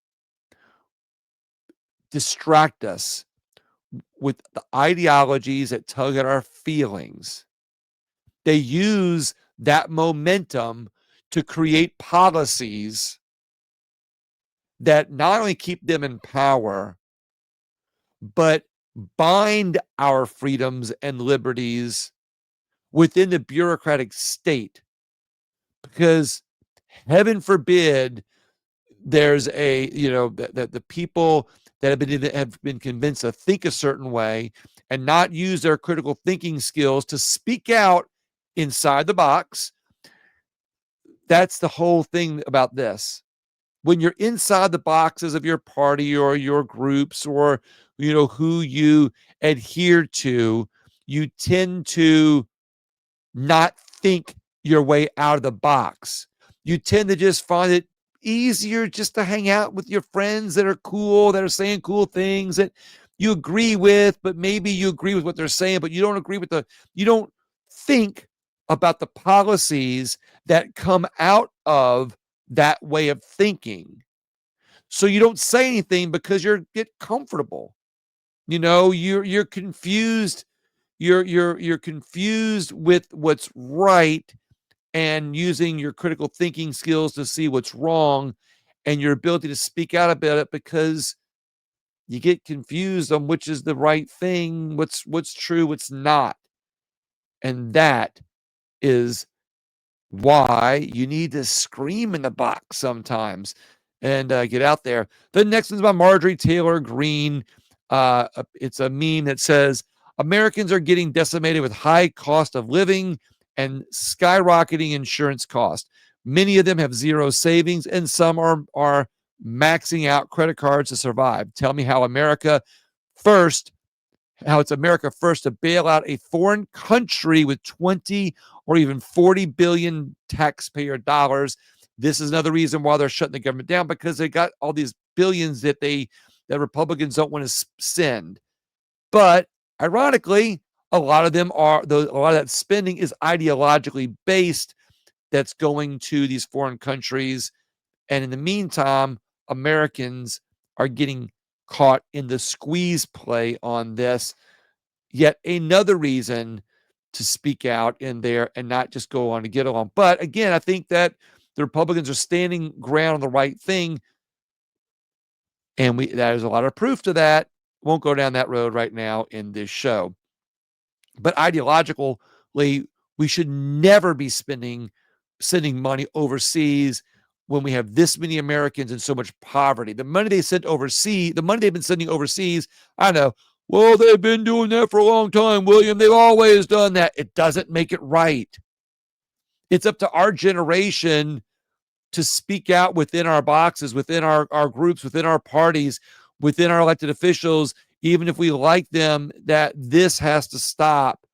distract us with the ideologies that tug at our feelings. They use that momentum to create policies that not only keep them in power, but bind our freedoms and liberties within the bureaucratic state. Because heaven forbid there's the people that have been convinced to think a certain way and not use their critical thinking skills to speak out inside the box. That's the whole thing about this. When you're inside the boxes of your party or your groups or who you adhere to, you tend to not think your way out of the box. You tend to just find it easier just to hang out with your friends that are cool, that are saying cool things that you agree with, but maybe you agree with what they're saying, but you don't think about the policies that come out of that way of thinking. So you don't say anything because you're get comfortable. You're confused. You're confused with what's right and using your critical thinking skills to see what's wrong and your ability to speak out about it because you get confused on which is the right thing, what's true, what's not. And that is why you need to scream in the box sometimes and get out there. The next one's by Marjorie Taylor Greene. It's a meme that says Americans are getting decimated with high cost of living and skyrocketing insurance costs. Many of them have zero savings, and some are maxing out credit cards to survive. Tell me first how it's America first to bail out a foreign country with 20 or even 40 billion taxpayer dollars. This is another reason why they're shutting the government down, because they got all these billions that Republicans don't want to send. But ironically, a lot of that spending is ideologically based that's going to these foreign countries. And in the meantime, Americans are getting caught in the squeeze play on this. Yet another reason to speak out in there and not just go on to get along. But again, I think that the Republicans are standing ground on the right thing. And there's a lot of proof to that. Won't go down that road right now in this show. But ideologically, we should never be sending money overseas when we have this many Americans and so much poverty. The money the money they've been sending overseas, I know, well, they've been doing that for a long time, William. They've always done that. It doesn't make it right. It's up to our generation to speak out within our boxes, within our groups, within our parties, within our elected officials, even if we like them, that this has to stop,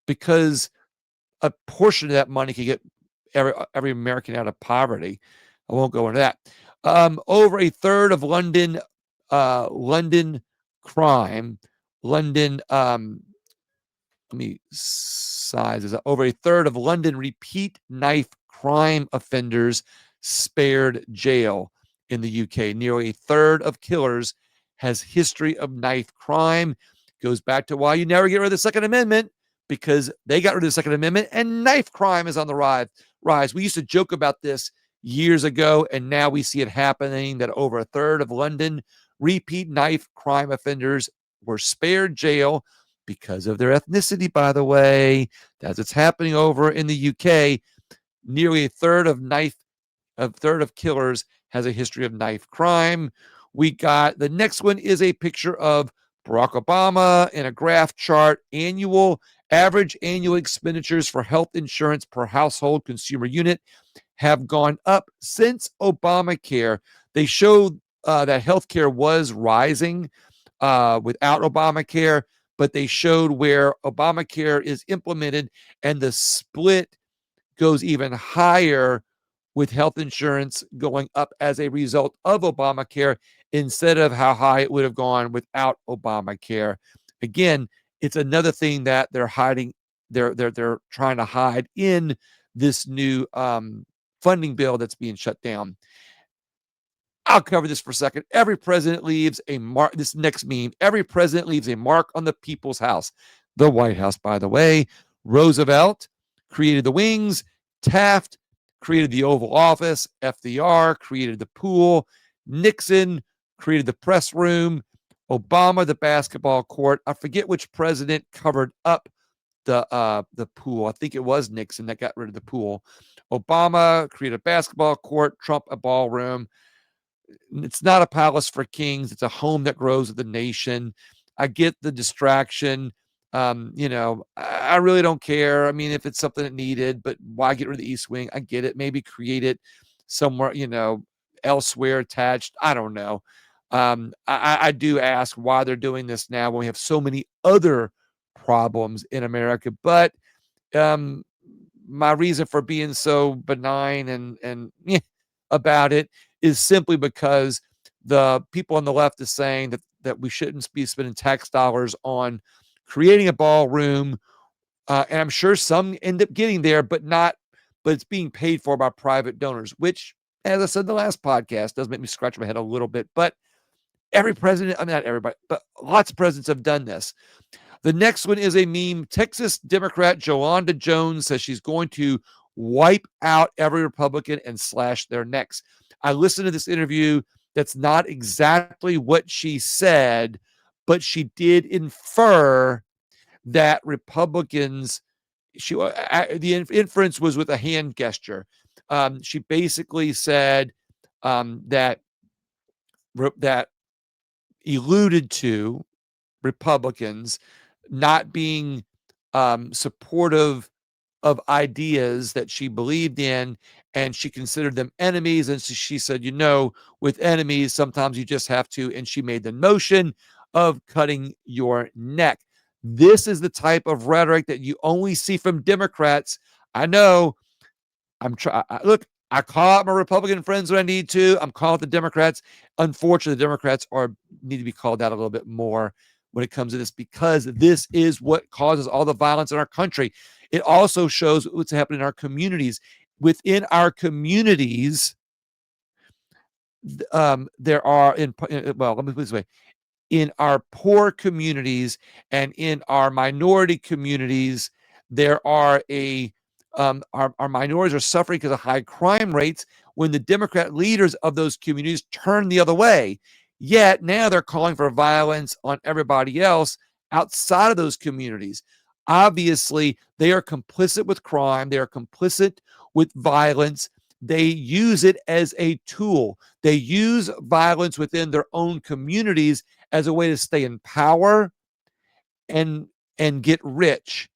because a portion of that money can get every American out of poverty. I won't go into that. Over a third of London crime, London, let me size this up. Over a third of London repeat knife crime offenders spared jail in the UK. Nearly a third of killers has history of knife crime. Goes back to why you never get rid of the Second Amendment, because they got rid of the Second Amendment and knife crime is on the rise. We used to joke about this years ago, and now we see it happening, that over a third of London repeat knife crime offenders were spared jail because of their ethnicity, by the way. As it's happening over in the UK, nearly a third of killers has a history of knife crime. We got the next one is a picture of Barack Obama in a graph chart. Average annual expenditures for health insurance per household consumer unit have gone up since Obamacare. They showed that healthcare was rising without Obamacare, but they showed where Obamacare is implemented and the split goes even higher, with health insurance going up as a result of Obamacare instead of how high it would have gone without Obamacare. Again, it's another thing that they're hiding. They're trying to hide in this new funding bill that's being shut down. I'll cover this for a second. Every president leaves a mark. This next meme. Every president leaves a mark on the people's house. The White House, by the way. Roosevelt created the wings. Taft created the Oval Office. FDR created the pool. Nixon created the press room. Obama, the basketball court. I forget which president covered up the pool. I think it was Nixon that got rid of the pool. Obama created a basketball court. Trump, a ballroom. It's not a palace for kings. It's a home that grows with the nation. I get the distraction. I really don't care. I mean, if it's something that needed, but why get rid of the East Wing? I get it. Maybe create it somewhere, elsewhere attached. I don't know. I do ask why they're doing this now when we have so many other problems in America. But my reason for being so benign and about it is simply because the people on the left is saying that we shouldn't be spending tax dollars on creating a ballroom, and I'm sure some end up getting there, but it's being paid for by private donors, which As I said in the last podcast, does make me scratch my head a little bit, but every president, I mean, not everybody, but lots of presidents have done this. The next one is a meme. Texas Democrat Jolanda Jones says she's going to wipe out every Republican and slash their necks. I listened to this interview. That's not exactly what she said, but she did infer that Republicans, the inference was with a hand gesture. She basically said that alluded to Republicans not being supportive of ideas that she believed in, and she considered them enemies. And so she said, with enemies, sometimes you just have to, and she made the notion of cutting your neck. This is the type of rhetoric that you only see from Democrats. I know I'm trying. Look, I call out my Republican friends when I need to. I'm calling out the Democrats. Unfortunately, the Democrats need to be called out a little bit more when it comes to this, because this is what causes all the violence in our country. It also shows what's happening in our communities. Within our communities, there are let me put it this way: in our poor communities and in our minority communities, there are our minorities are suffering because of high crime rates when the Democrat leaders of those communities turn the other way. Yet now they're calling for violence on everybody else outside of those communities. Obviously, they are complicit with crime. They are complicit with violence. They use it as a tool. They use violence within their own communities as a way to stay in power and get rich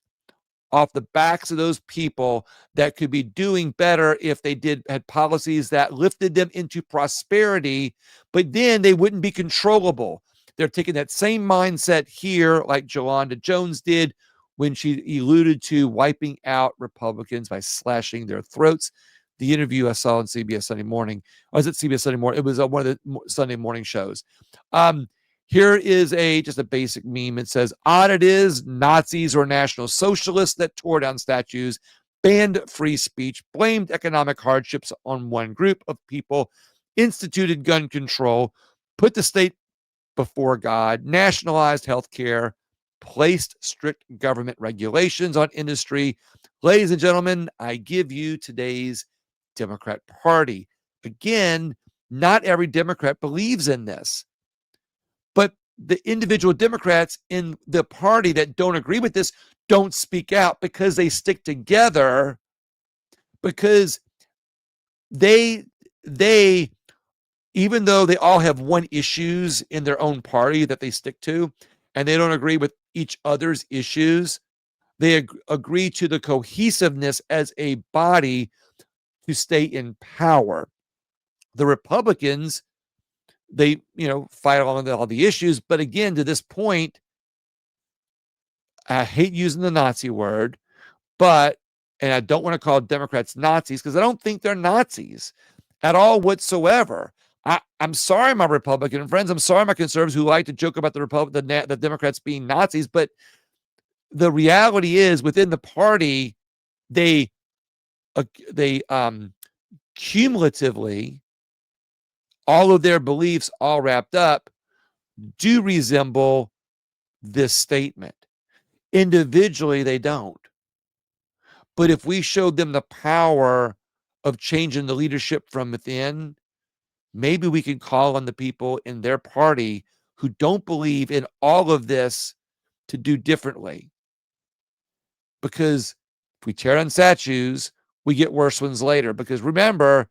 off the backs of those people that could be doing better if they had policies that lifted them into prosperity, but then they wouldn't be controllable. They're taking that same mindset here, like Jolanda Jones did when she alluded to wiping out Republicans by slashing their throats. The interview I saw on CBS Sunday Morning, or was it CBS Sunday Morning? It was one of the Sunday morning shows. Here is just a basic meme. It says, odd it is, Nazis or National Socialists that tore down statues, banned free speech, blamed economic hardships on one group of people, instituted gun control, put the state before God, nationalized healthcare, placed strict government regulations on industry. Ladies and gentlemen, I give you today's Democrat Party. Again, not every Democrat believes in this. But the individual Democrats in the party that don't agree with this don't speak out because they stick together, because they even though they all have one issues in their own party that they stick to, and they don't agree with each other's issues, they agree to the cohesiveness as a body to stay in power. The Republicans, they fight on all the issues, but again, to this point, I hate using the Nazi word, and I don't want to call Democrats Nazis because I don't think they're Nazis at all whatsoever. I'm sorry, my Republican friends. I'm sorry, my conservatives who like to joke about the Democrats being Nazis, but the reality is within the party, they cumulatively, all of their beliefs all wrapped up do resemble this statement. Individually, they don't. But if we showed them the power of changing the leadership from within, maybe we can call on the people in their party who don't believe in all of this to do differently. Because if we tear down statues, we get worse ones later. Because remember,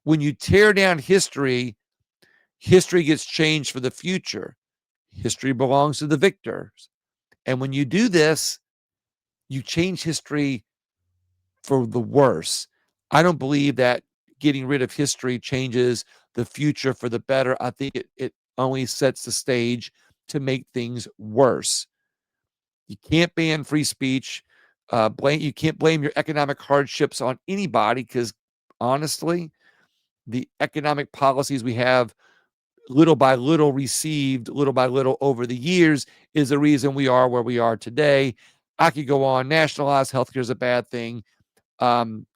when you tear down history, history gets changed for the future. History belongs to the victors. And when you do this, you change history for the worse. I don't believe that getting rid of history changes the future for the better. I think it only sets the stage to make things worse. You can't ban free speech. You can't blame your economic hardships on anybody because, honestly, the economic policies we have little by little received little by little over the years is the reason we are where we are today. I could go on. Nationalized healthcare is a bad thing.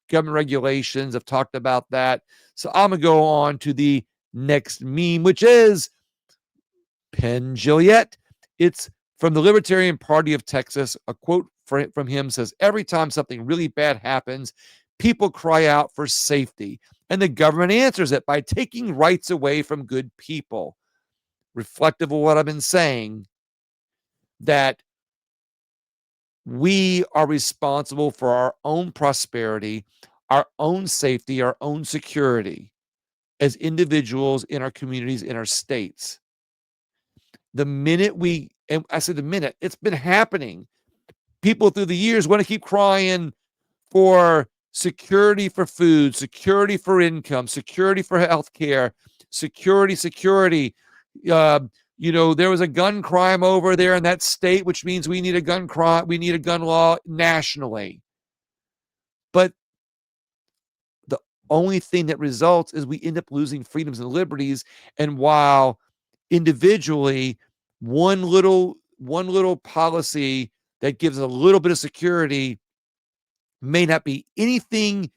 government regulations have talked about that. So I'm going to go on to the next meme, which is Penn Jillette. It's from the Libertarian Party of Texas. A quote from him says, "Every time something really bad happens, people cry out for safety, and the government answers it by taking rights away from good people." Reflective of what I've been saying, that we are responsible for our own prosperity, our own safety, our own security as individuals in our communities, in our states. The minute we, and I say the minute, it's been happening. People through the years want to keep crying for security for food, security for income, security for healthcare, security. Uh, there was a gun crime over there in that state, which means we need a gun crime, we need a gun law nationally. But the only thing that results is we end up losing freedoms and liberties. And while individually, one little policy that gives a little bit of security may not be anything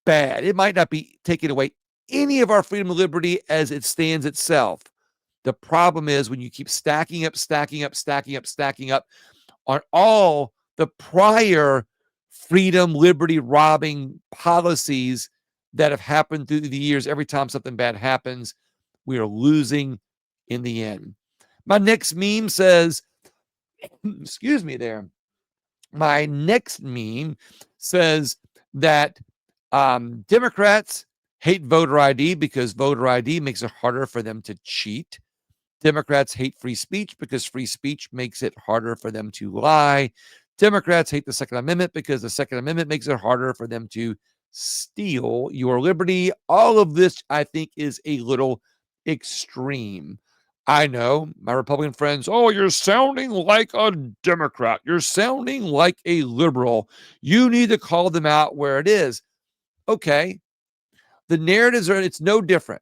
bad. It might not be taking away any of our freedom and liberty as it stands itself. The problem is when you keep stacking up on all the prior freedom, liberty robbing policies that have happened through the years. Every time something bad happens, we are losing in the end. My next meme says, excuse me there. My next meme says that Democrats hate voter ID because voter ID makes it harder for them to cheat. Democrats hate free speech because free speech makes it harder for them to lie. Democrats hate the Second Amendment because the Second Amendment makes it harder for them to steal your liberty. All of this, I think, is a little extreme. I know my Republican friends, oh, you're sounding like a Democrat. You're sounding like a liberal. You need to call them out where it is. Okay. The narratives are, it's no different.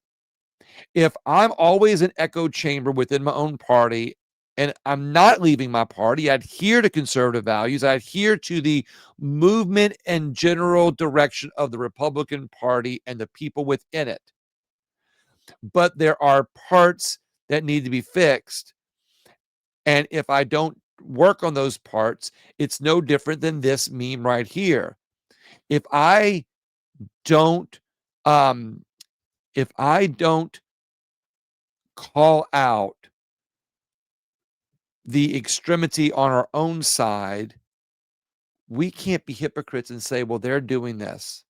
If I'm always an echo chamber within my own party and I'm not leaving my party, I adhere to conservative values, I adhere to the movement and general direction of the Republican Party and the people within it. But there are parts that need to be fixed. And if I don't work on those parts, it's no different than this meme right here. If I don't, if I don't call out the extremity on our own side, we can't be hypocrites and say, well, they're doing this.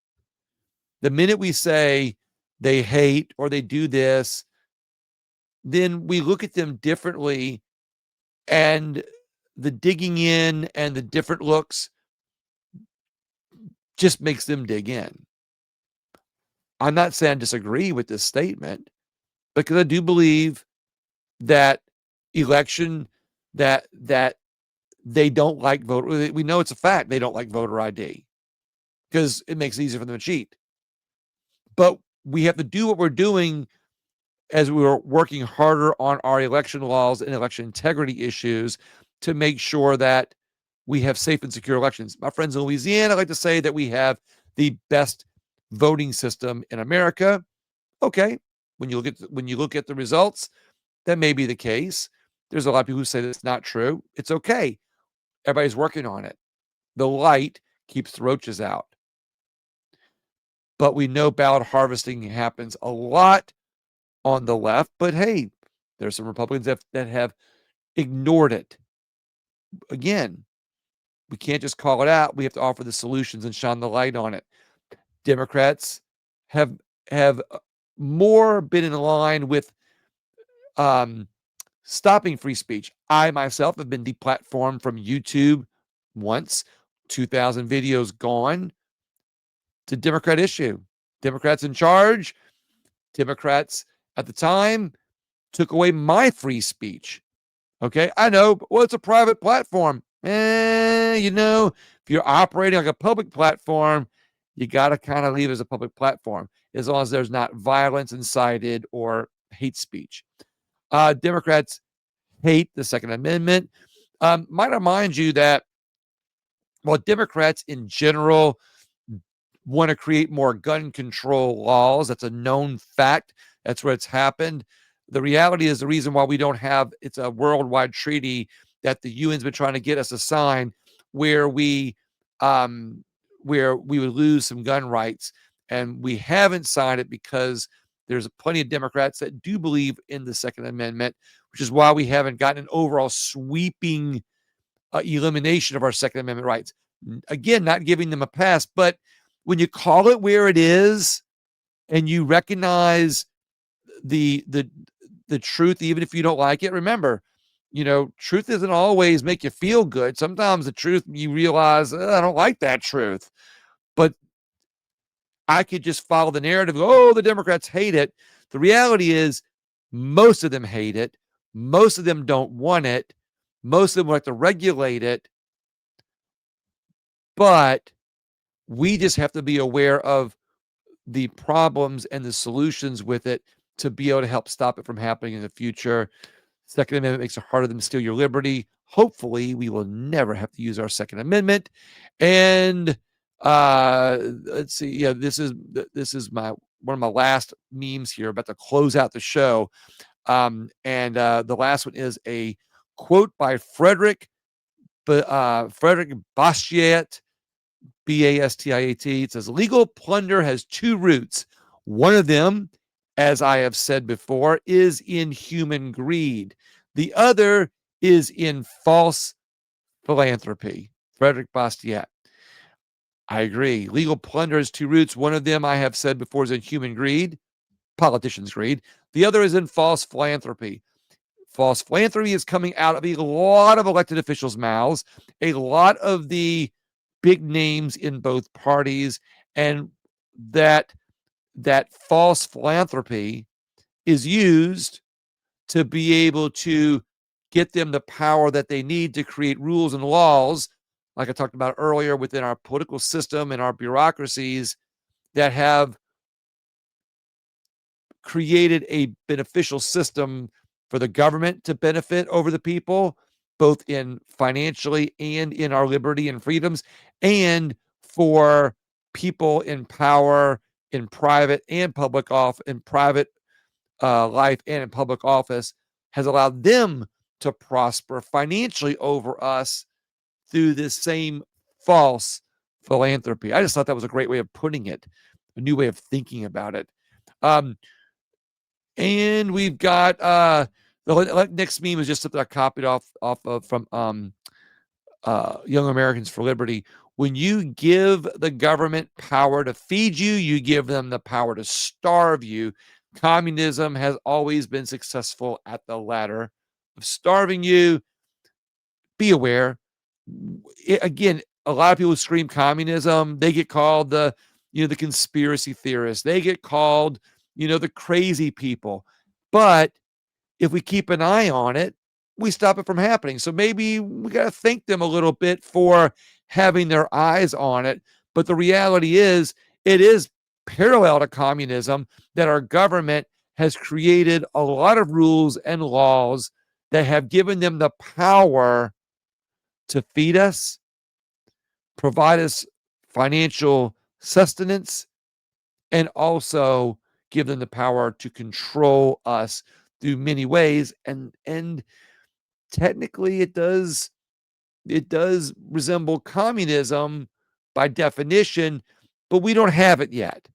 The minute we say they hate or they do this, then we look at them differently, and the digging in and the different looks just makes them dig in. I'm not saying I disagree with this statement, because I do believe that election, that they don't like voter. We know it's a fact they don't like voter ID because it makes it easier for them to cheat. But we have to do what we're doing as we are working harder on our election laws and election integrity issues to make sure that we have safe and secure elections. My friends in Louisiana like to say that we have the best voting system in America. Okay, when you look at the results, that may be the case. There's a lot of people who say that's not true. It's okay. Everybody's working on it. The light keeps the roaches out. But we know ballot harvesting happens a lot on the left. But hey, there's some Republicans that have ignored it. Again, we can't just call it out. We have to offer the solutions and shine the light on it. Democrats have more been in line with stopping free speech. I myself have been deplatformed from YouTube once, 2,000 videos gone. It's a Democrat issue. Democrats in charge. Democrats at the time took away my free speech. Okay, I know, but well, it's a private platform. If you're operating like a public platform, you got to kind of leave it as a public platform, as long as there's not violence incited or hate speech. Democrats hate the Second Amendment. Might remind you that while Democrats in general want to create more gun control laws. That's a known fact. That's where it's happened. The reality is the reason why we don't have it's a worldwide treaty that the UN's been trying to get us to sign where um we would lose some gun rights, and we haven't signed it because there's plenty of Democrats that do believe in the Second Amendment, which is why we haven't gotten an overall sweeping elimination of our Second Amendment rights. Again, not giving them a pass, but when you call it where it is and you recognize the the the truth, even if you don't like it, remember, truth doesn't always make you feel good. Sometimes the truth, you realize, I don't like that truth. But I could just follow the narrative. Oh, the Democrats hate it. The reality is most of them hate it. Most of them don't want it. Most of them want to regulate it. But we just have to be aware of the problems and the solutions with it to be able to help stop it from happening in the future. Second Amendment makes it harder to steal your liberty. Hopefully, we will never have to use our Second Amendment. And let's see. Yeah, this is my one of my last memes here. About to close out the show. And the last one is a quote by Frederick Bastiat, Bastiat. It says, legal plunder has two roots. One of them, as I have said before, is in human greed. The other is in false philanthropy. Frederick Bastiat. I agree. Legal plunder has two roots. One of them, I have said before, is in human greed, politicians' greed. The other is in false philanthropy. False philanthropy is coming out of a lot of elected officials' mouths, a lot of the big names in both parties, and that false philanthropy is used to be able to get them the power that they need to create rules and laws, like I talked about earlier, within our political system and our bureaucracies that have created a beneficial system for the government to benefit over the people, both in financially and in our liberty and freedoms, and for people in power in private and public in private life and in public office, has allowed them to prosper financially over us through this same false philanthropy. I just thought that was a great way of putting it, a new way of thinking about it. And we've got the next meme is just something I copied off of from Young Americans for Liberty. When you give the government power to feed you, you give them the power to starve you. Communism has always been successful at the latter of starving you. Be aware. Again, a lot of people scream communism. They get called the conspiracy theorists. They get called, the crazy people. But if we keep an eye on it, we stop it from happening. So maybe we got to thank them a little bit for having their eyes on it. But the reality is, it is parallel to communism that our government has created a lot of rules and laws that have given them the power to feed us, provide us financial sustenance, and also give them the power to control us through many ways. And technically it does resemble communism by definition, but we don't have it yet.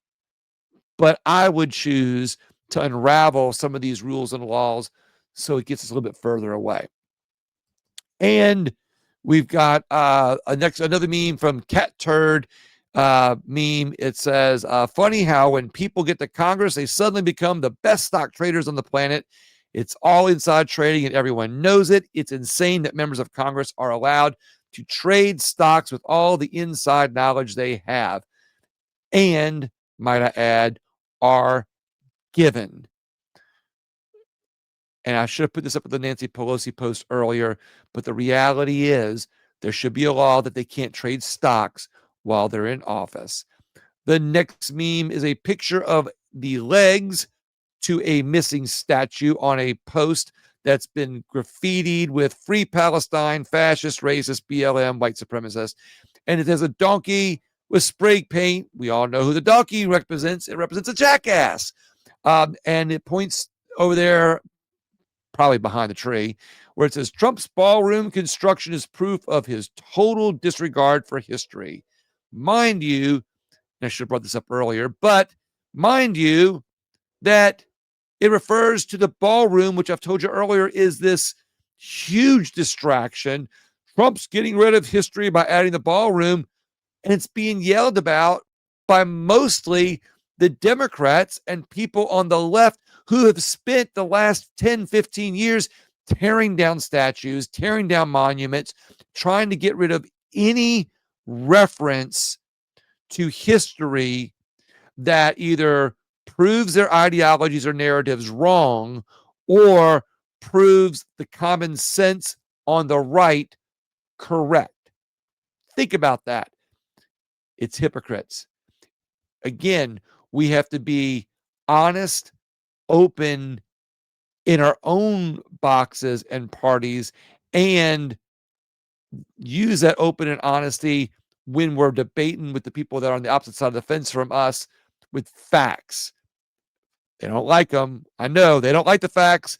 But I would choose to unravel some of these rules and laws so it gets us a little bit further away. And we've got another meme from Cat Turd meme. It says, funny how when people get to Congress, they suddenly become the best stock traders on the planet. It's all inside trading and everyone knows it. It's insane that members of Congress are allowed to trade stocks with all the inside knowledge they have. And, might I add, are given. And I should have put this up with the Nancy Pelosi post earlier, but the reality is there should be a law that they can't trade stocks while they're in office. The next meme is a picture of the legs to a missing statue on a post that's been graffitied with Free Palestine, fascist, racist, BLM, white supremacist. And it has a donkey with spray paint. We all know who the donkey represents. It represents a jackass. And it points over there, probably behind the tree, where it says Trump's ballroom construction is proof of his total disregard for history. Mind you, and I should have brought this up earlier, but mind you that it refers to the ballroom, which I've told you earlier is this huge distraction. Trump's getting rid of history by adding the ballroom, and it's being yelled about by mostly the Democrats and people on the left who have spent the last 10, 15 years tearing down statues, tearing down monuments, trying to get rid of any reference to history that either proves their ideologies or narratives wrong or proves the common sense on the right correct. Think about that. It's hypocrites. Again, we have to be honest, open in our own boxes and parties, and use that open and honesty when we're debating with the people that are on the opposite side of the fence from us with facts. They don't like them. I know they don't like the facts.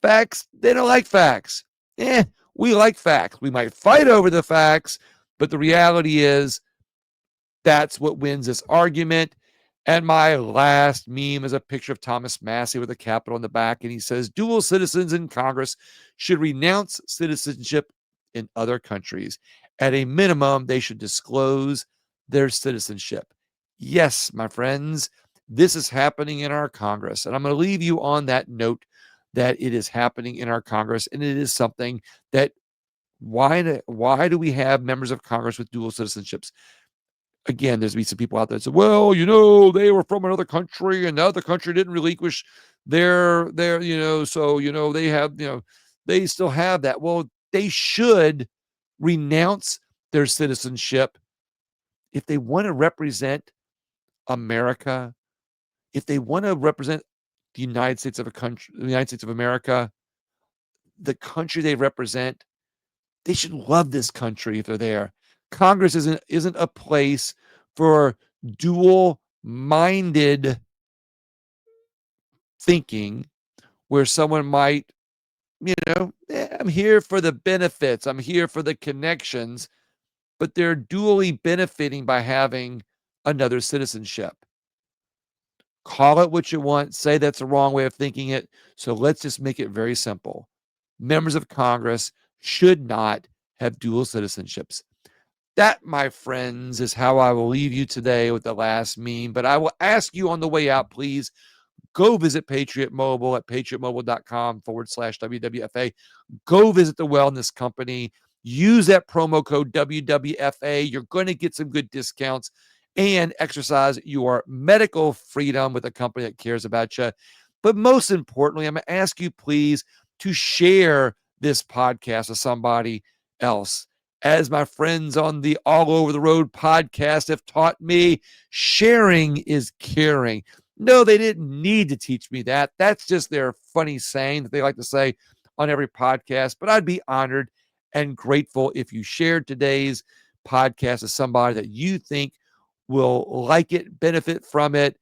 Facts, they don't like facts. We like facts. We might fight over the facts, but the reality is that's what wins this argument. And my last meme is a picture of Thomas Massey with a capital in the back. And he says, dual citizens in Congress should renounce citizenship in other countries. At a minimum, they should disclose their citizenship. Yes, my friends, this is happening in our Congress. And I'm going to leave you on that note that it is happening in our Congress. And it is something that why do we have members of Congress with dual citizenships? Again, there's be some people out there that say, well, they were from another country and the other country didn't relinquish their, so, they have, they still have that. Well, they should renounce their citizenship if they want to represent America, if they want to represent the United States of America, the country they represent. They should love this country if they're there. Congress isn't a place for dual-minded thinking where someone might, I'm here for the benefits, I'm here for the connections, but they're dually benefiting by having another citizenship. Call it what you want, say that's the wrong way of thinking it. So let's just make it very simple. Members of Congress should not have dual citizenships. That, my friends, is how I will leave you today with the last meme. But I will ask you on the way out, please go visit Patriot Mobile at patriotmobile.com/WWFA. Go visit the wellness company. Use that promo code WWFA. You're going to get some good discounts and exercise your medical freedom with a company that cares about you. But most importantly, I'm going to ask you, please, to share this podcast with somebody else. As my friends on the All Over the Road podcast have taught me, sharing is caring. No, they didn't need to teach me that. That's just their funny saying that they like to say on every podcast. But I'd be honored and grateful if you shared today's podcast with somebody that you think will like it, benefit from it,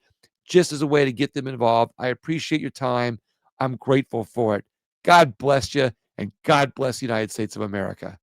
just as a way to get them involved. I appreciate your time. I'm grateful for it. God bless you, and God bless the United States of America.